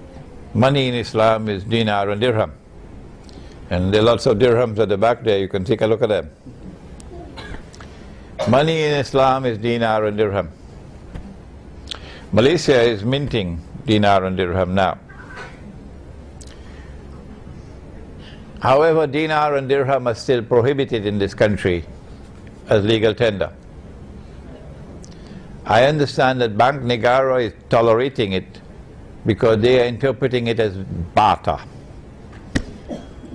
money in Islam is dinar and dirham. And there are lots of dirhams at the back there, you can take a look at them. Money in Islam is dinar and dirham. Malaysia is minting dinar and dirham now. However, dinar and dirham are still prohibited in this country as legal tender. I understand that Bank Negara is tolerating it because they are interpreting it as barter.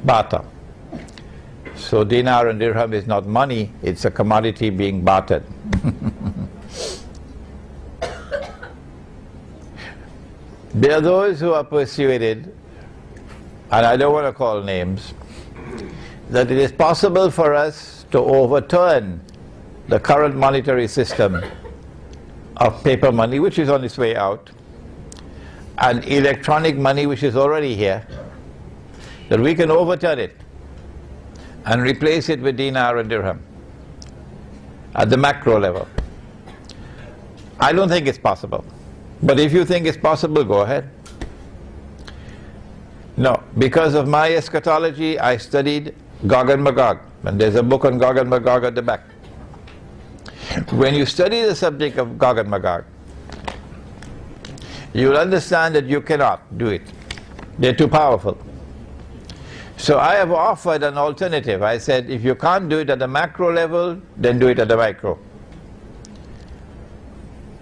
Barter. So dinar and dirham is not money, it's a commodity being bartered. There are those who are persuaded, and I don't want to call names, that it is possible for us to overturn the current monetary system of paper money, which is on its way out, and electronic money, which is already here, that we can overturn it and replace it with dinar and dirham at the macro level. I don't think it's possible, but if you think it's possible, go ahead. No, because of my eschatology, I studied Gog and Magog, and there's a book on Gog and Magog at the back. When you study the subject of Gog and Magog, you will understand that you cannot do it. They're too powerful. So I have offered an alternative. I said, if you can't do it at the macro level, then do it at the micro.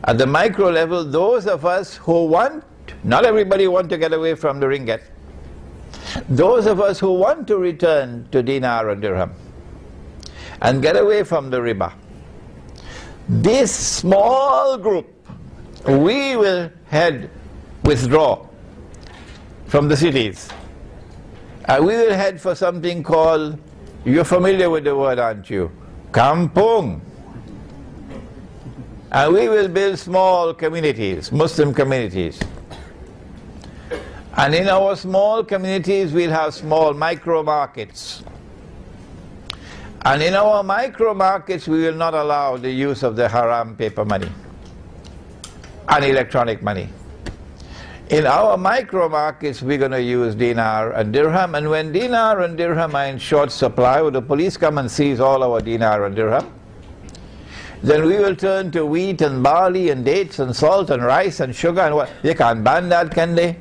At the micro level, those of us who want, not everybody want to get away from the ringgit, those of us who want to return to dinar and dirham and get away from the riba, this small group, we will withdraw from the cities. We will head for something called, you're familiar with the word, aren't you? Kampung. And we will build small communities, Muslim communities. And in our small communities we'll have small micro markets. And in our micro markets we will not allow the use of the haram paper money and electronic money. In our micro markets, we're going to use dinar and dirham, and when dinar and dirham are in short supply, when the police come and seize all our dinar and dirham, then we will turn to wheat and barley and dates and salt and rice and sugar and what. They can't ban that, can they?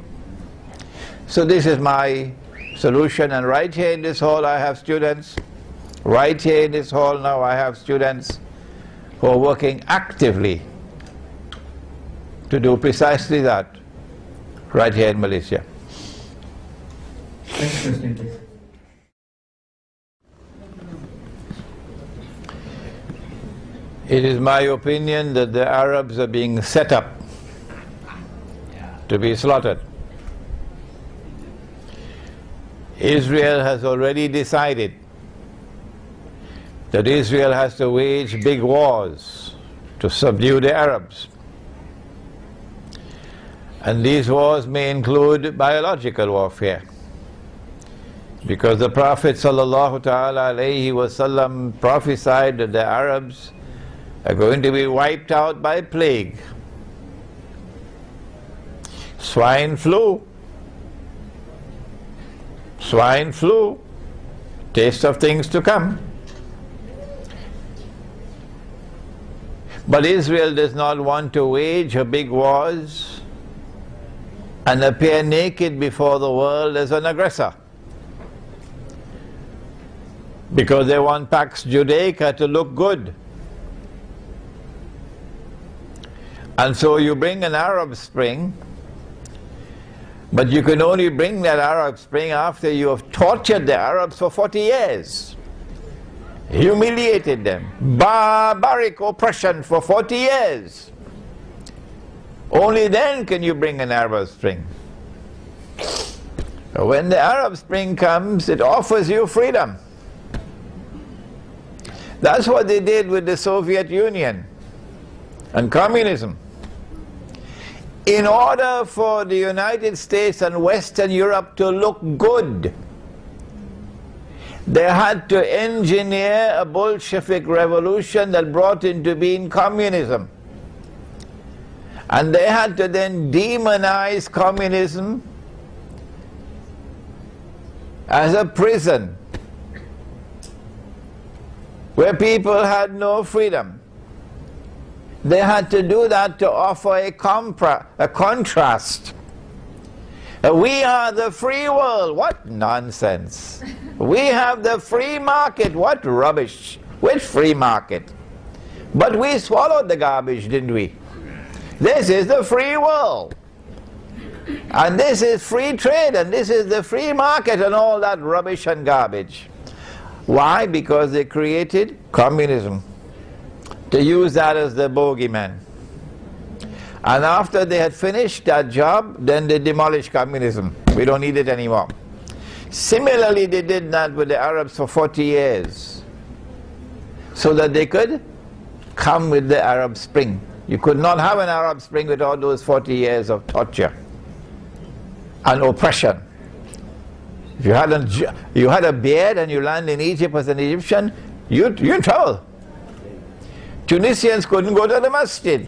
So this is my solution, and right here in this hall I have students. Right here in this hall now I have students who are working actively to do precisely that. Right here in Malaysia. Next question, please. It is my opinion that the Arabs are being set up to be slaughtered. Israel has already decided that Israel has to wage big wars to subdue the Arabs. And these wars may include biological warfare, because the Prophet ﷺ prophesied that the Arabs are going to be wiped out by plague. Swine flu, taste of things to come. But Israel does not want to wage her big wars and appear naked before the world as an aggressor, because they want Pax Judaica to look good. And so you bring an Arab Spring, but you can only bring that Arab Spring after you have tortured the Arabs for 40 years, humiliated them, barbaric oppression for 40 years. Only then can you bring an Arab Spring. When the Arab Spring comes, it offers you freedom. That's what they did with the Soviet Union and communism. In order for the United States and Western Europe to look good, they had to engineer a Bolshevik revolution that brought into being communism. And they had to then demonize communism as a prison where people had no freedom. They had to do that to offer a contrast. We are the free world. What nonsense. We have the free market. What rubbish. Which free market? But we swallowed the garbage, didn't we? This is the free world, and this is free trade, and this is the free market, and all that rubbish and garbage. Why? Because they created communism to use that as the bogeyman. And after they had finished that job, then they demolished communism. We don't need it anymore. Similarly, they did that with the Arabs for 40 years, so that they could come with the Arab Spring. You could not have an Arab Spring without those 40 years of torture and oppression. If you had a beard and you land in Egypt as an Egyptian, you're in trouble. Tunisians couldn't go to the masjid.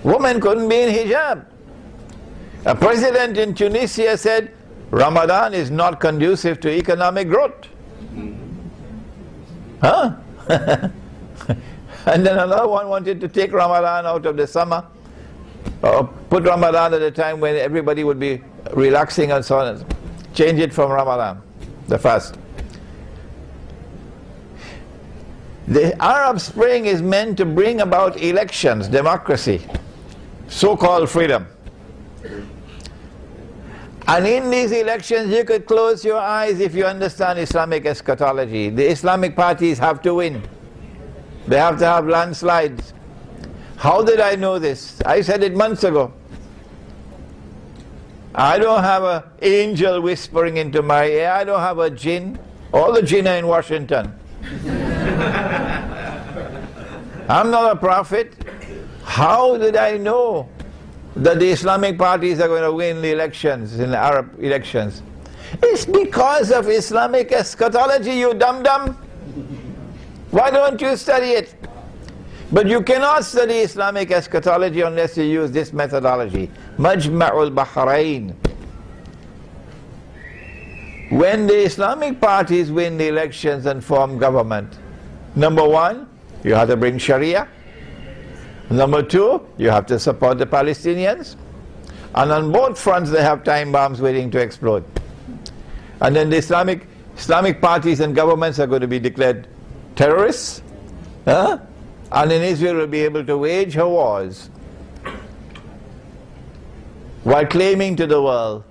Women couldn't be in hijab. A president in Tunisia said, Ramadan is not conducive to economic growth. And then another one wanted to take Ramadan out of the summer, or put Ramadan at a time when everybody would be relaxing and so on. Change it from Ramadan, the fast. The Arab Spring is meant to bring about elections, democracy, so-called freedom. And in these elections you could close your eyes if you understand Islamic eschatology. The Islamic parties have to win. They have to have landslides. How did I know this? I said it months ago. I don't have an angel whispering into my ear. I don't have a jinn. All the jinn are in Washington. I'm not a prophet. How did I know that the Islamic parties are going to win the elections, in the Arab elections? It's because of Islamic eschatology, you dum-dum. Why don't you study it? But you cannot study Islamic eschatology unless you use this methodology. Majma'ul Bahrain. When the Islamic parties win the elections and form government, number one, you have to bring Sharia. Number two, you have to support the Palestinians. And on both fronts they have time bombs waiting to explode. And then the Islamic parties and governments are going to be declared terrorists. And then Israel will be able to wage her wars while claiming to the world,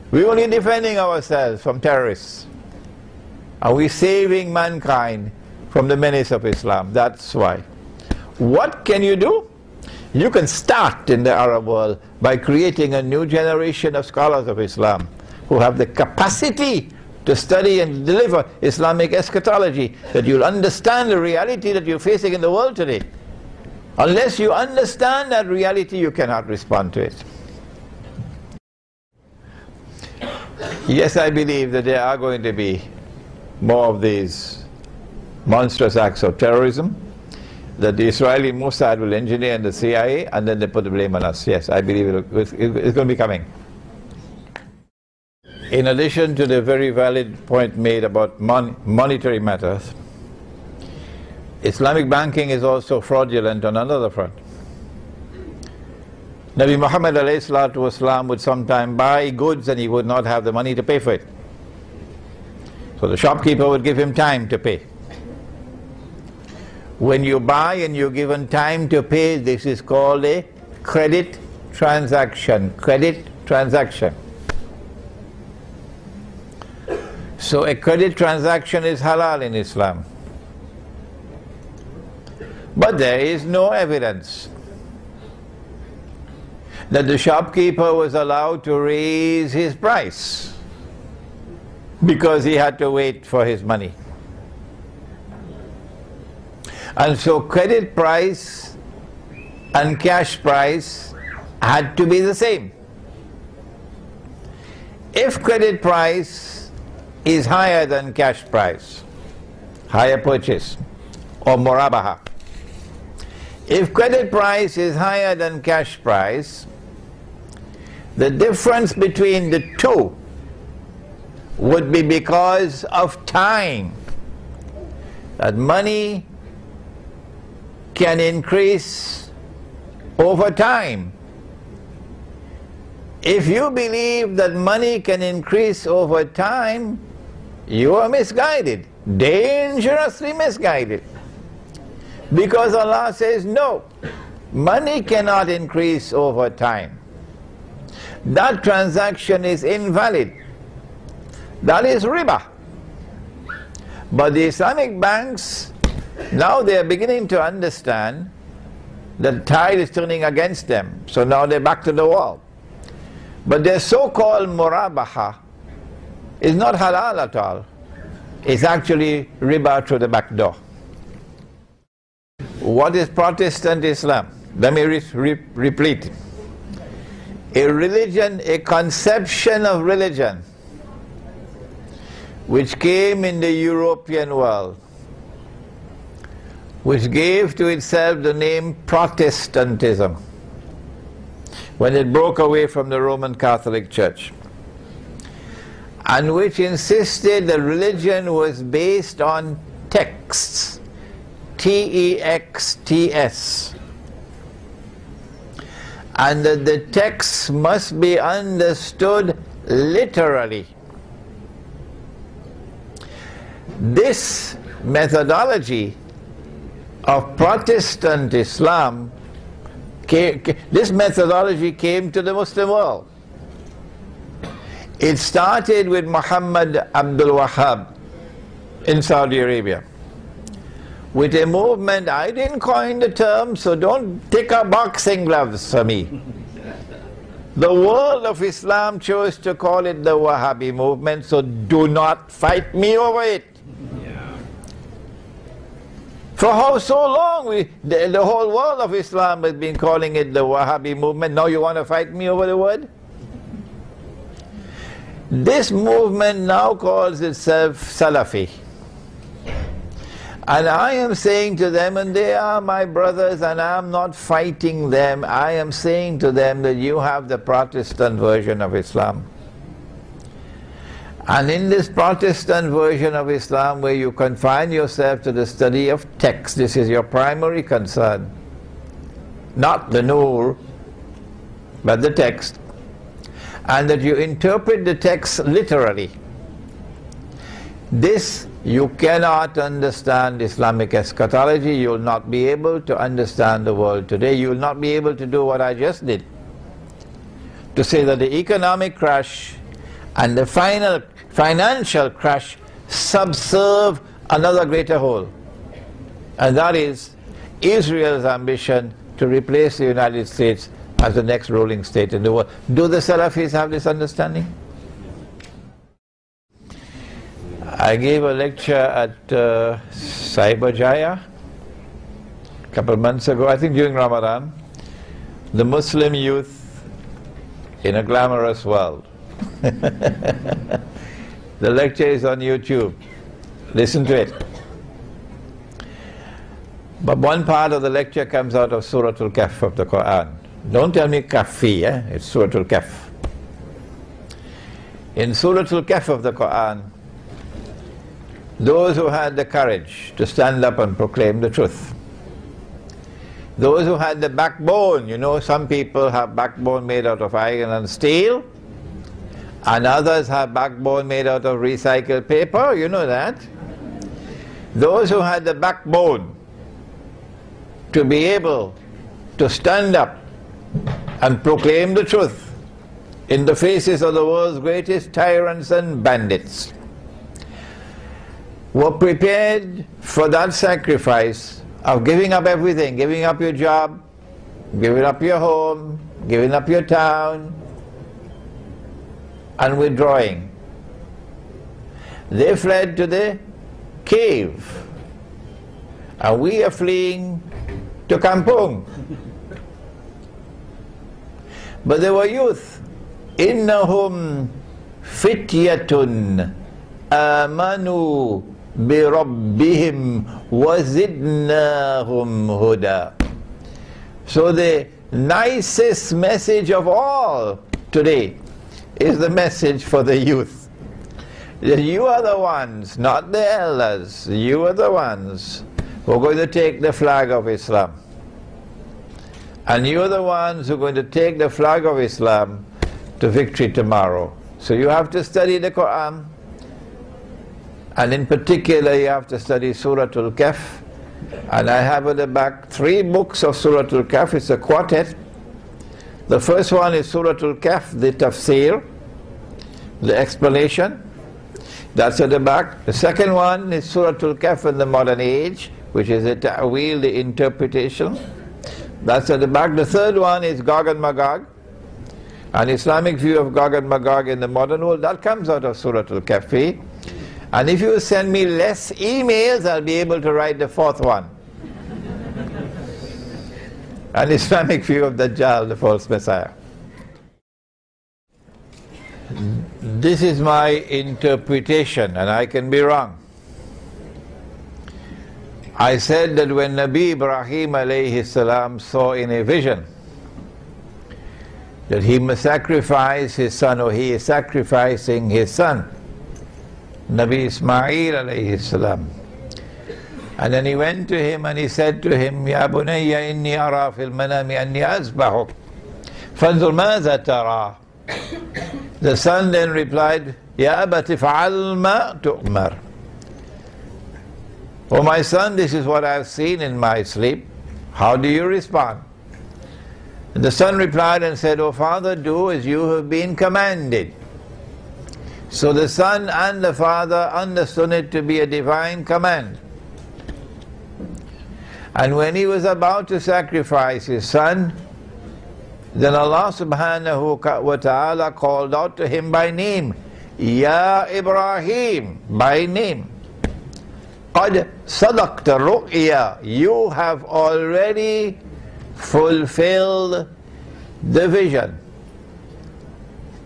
we're only defending ourselves from terrorists. Are we saving mankind from the menace of Islam? That's why. What can you do? You can start in the Arab world by creating a new generation of scholars of Islam who have the capacity to study and deliver Islamic eschatology, that you'll understand the reality that you're facing in the world today. Unless you understand that reality, you cannot respond to it. Yes, I believe that there are going to be more of these monstrous acts of terrorism, that the Israeli Mossad will engineer and the CIA, and then they put the blame on us. Yes, I believe it's going to be coming. In addition to the very valid point made about monetary matters, Islamic banking is also fraudulent on another front. Nabi Muhammad ﷺ would sometimes buy goods and he would not have the money to pay for it. So the shopkeeper would give him time to pay. When you buy and you're given time to pay, this is called a credit transaction. Credit transaction. So a credit transaction is halal in Islam. But there is no evidence that the shopkeeper was allowed to raise his price because he had to wait for his money. And so credit price and cash price had to be the same. If credit price is higher than cash price, higher purchase, or murabaha. If credit price is higher than cash price, the difference between the two would be because of time. That money can increase over time. If you believe that money can increase over time, you are misguided, dangerously misguided. Because Allah says no, money cannot increase over time. That transaction is invalid. That is riba. But the Islamic banks, now they are beginning to understand that the tide is turning against them. So now they're back to the wall. But their so-called murabaha is not halal at all. It's actually riba through the back door. What is Protestant Islam? Let me repeat. A religion, a conception of religion, which came in the European world, which gave to itself the name Protestantism, when it broke away from the Roman Catholic Church, and which insisted that religion was based on texts, T-E-X-T-S, and that the texts must be understood literally. This methodology of Protestant Islam, this methodology came to the Muslim world. It started with Muhammad Abdul Wahhab in Saudi Arabia, with a movement. I didn't coin the term, so don't take out boxing gloves for me. The world of Islam chose to call it the Wahhabi movement, so do not fight me over it. For how so long? The whole world of Islam has been calling it the Wahhabi movement. Now you want to fight me over the word? This movement now calls itself Salafi. And I am saying to them, and they are my brothers, and I am not fighting them, I am saying to them that you have the Protestant version of Islam. And in this Protestant version of Islam, where you confine yourself to the study of text, this is your primary concern. Not the nur, but the text. And that you interpret the text literally. This, you cannot understand Islamic eschatology. You will not be able to understand the world today. You will not be able to do what I just did. To say that the economic crash and the final financial crash subserve another greater whole. And that is Israel's ambition to replace the United States as the next ruling state in the world. Do the Salafis have this understanding? I gave a lecture at Cyberjaya a couple of months ago, I think during Ramadan, the Muslim youth in a glamorous world. The lecture is on YouTube. Listen to it. But one part of the lecture comes out of Surah Al-Kahf of the Quran. Don't tell me Kahfi, it's Surah Al-Kahf. In Surah Al-Kahf of the Quran, those who had the courage to stand up and proclaim the truth, those who had the backbone, you know, some people have backbone made out of iron and steel, and others have backbone made out of recycled paper, you know that. Those who had the backbone to be able to stand up and proclaim the truth in the faces of the world's greatest tyrants and bandits were prepared for that sacrifice of giving up everything, giving up your job, giving up your home, giving up your town, and withdrawing. They fled to the cave, and we are fleeing to Kampung. But there were youth. Innahum fityatun amanu birabbihim wazidnahum huda. So the nicest message of all today is the message for the youth. That you are the ones, not the elders, you are the ones who are going to take the flag of Islam. And you are the ones who are going to take the flag of Islam to victory tomorrow. So you have to study the Quran, and in particular you have to study Surah Al-Kahf. And I have at the back 3 books of Surah Al-Kahf. It's a quartet. The first one is Surah Al-Kahf, the tafsir, the explanation. That's at the back. The second one is Surah Al-Kahf in the modern age, which is the ta'wil, the interpretation. That's at the back. The third one is Gog and Magog, an Islamic view of Gog and Magog in the modern world. That comes out of Surah Al-Kahfi. And if you send me less emails, I'll be able to write the 4th one. An Islamic view of Dajjal, the false Messiah. This is my interpretation, and I can be wrong. I said that when Nabi Ibrahim alayhi salam saw in a vision that he must sacrifice his son, or he is sacrificing his son, Nabi Ismail alayhi salam. And then he went to him and he said to him, Ya bunayya inni ara fil manami anni azbahuk fanzur maza tara. The son then replied, Ya abati fa'al ma tu'mar. Oh my son, this is what I have seen in my sleep. How do you respond? And the son replied and said, Oh father, do as you have been commanded. So the son and the father understood it to be a divine command. And when he was about to sacrifice his son, then Allah subhanahu wa ta'ala called out to him by name, Ya Ibrahim, by name. Qad sadaqta ru'ya, you have already fulfilled the vision.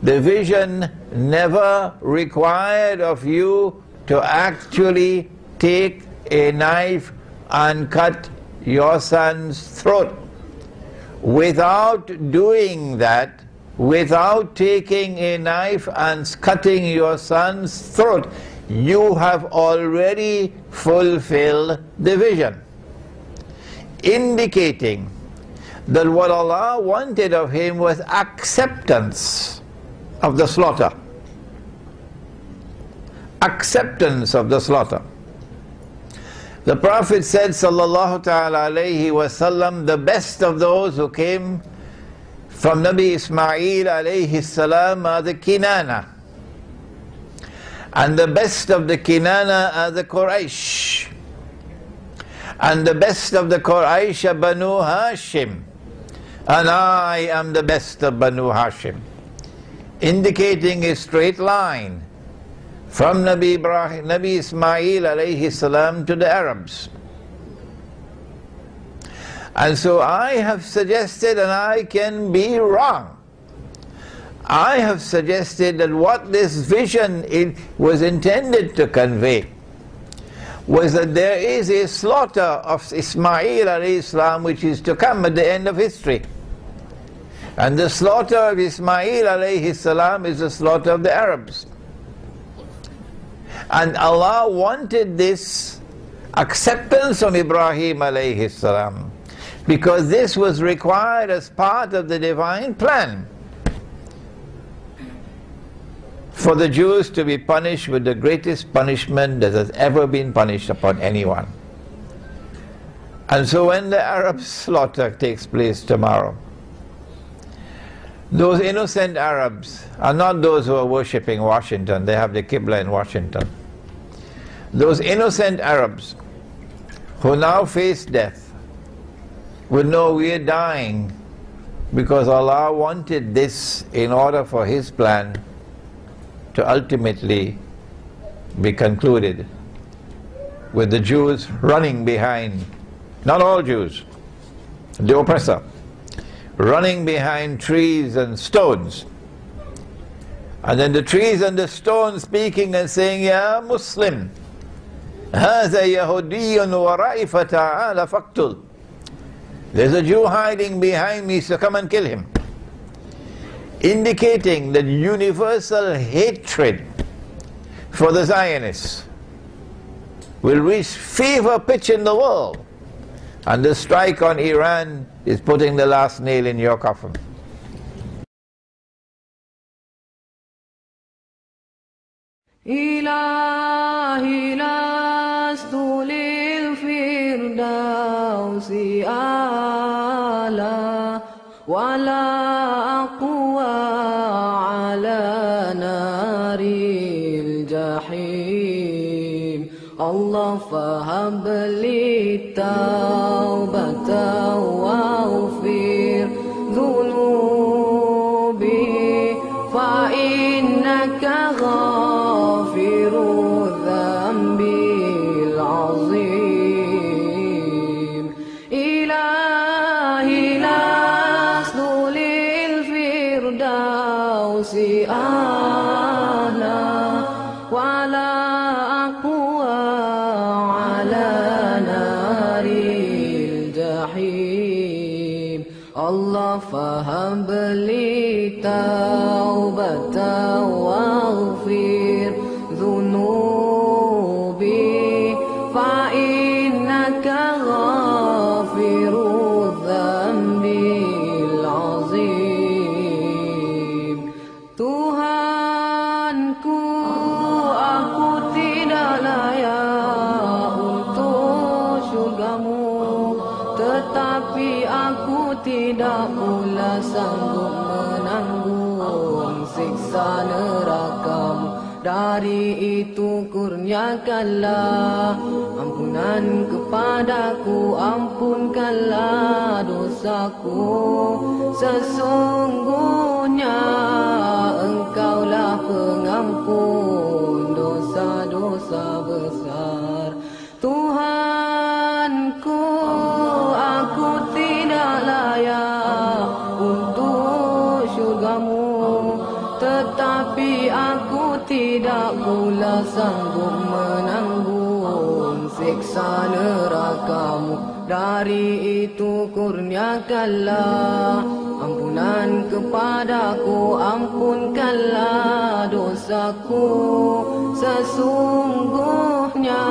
The vision never required of you to actually take a knife and cut your son's throat. Without doing that, without taking a knife and cutting your son's throat, you have already fulfilled the vision, indicating that what Allah wanted of him was acceptance of the slaughter. Acceptance of the slaughter. The Prophet said, sallallahu ta'ala alayhi wasallam, the best of those who came from Nabi Ismail alayhi salam are the Kinana. And the best of the Kinana are the Quraysh. And the best of the Quraysh are Banu Hashim. And I am the best of Banu Hashim. Indicating a straight line from Nabi Ismail alayhi salam to the Arabs. And so I have suggested, and I can be wrong, I have suggested that what this vision was intended to convey was that there is a slaughter of Ismail alayhi salam which is to come at the end of history. And the slaughter of Ismail alayhi salam is the slaughter of the Arabs. And Allah wanted this acceptance from Ibrahim alayhi salam, because this was required as part of the divine plan for the Jews to be punished with the greatest punishment that has ever been punished upon anyone. And so when the Arab slaughter takes place tomorrow, those innocent Arabs are not those who are worshipping Washington. They have the Qibla in Washington. Those innocent Arabs who now face death will know we are dying because Allah wanted this in order for His plan to ultimately be concluded with the Jews running behind, not all Jews, the oppressor, running behind trees and stones, and then the trees and the stones speaking and saying, Ya Muslim, هذا يهودي ورائي فتعال فاقتل. There's a Jew hiding behind me, so come and kill him. Indicating that universal hatred for the Zionists will reach fever pitch in the world, and the strike on Iran is putting the last nail in your coffin. إلهي لست للفردوس أعلى ولا أقوى على نار الجحيم الله فهب لي التوبة واغفر ذنوبي فإنك غافر الذنب العظيم إلهي لست للفردوس أعلى ولا أقوى على نار الجحيم الله فهب لي توبة واغفر ذنوبي فإنك غافر الذنب العظيم Tuhanku, aku tidak layak untuk syurgamu, tetapi aku tidak pula sanggup menanggung siksa nerakamu. Dari itu kurniakanlah ampunan kepadaku, ampunkanlah dosaku. Sesungguhnya Engkaulah pengampun dosa-dosa besar. Tuhanku, aku tidak layak untuk syurgamu, tetapi aku tidak pula sanggup menanggung siksa dosa nerakamu. Dari itu kurniakanlah ampunan kepadaku, ampunkanlah dosaku. Sesungguhnya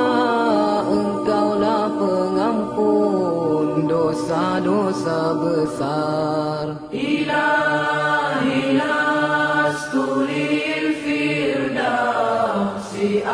Engkaulah pengampun dosa-dosa besar. Ilahi lastulil firdausi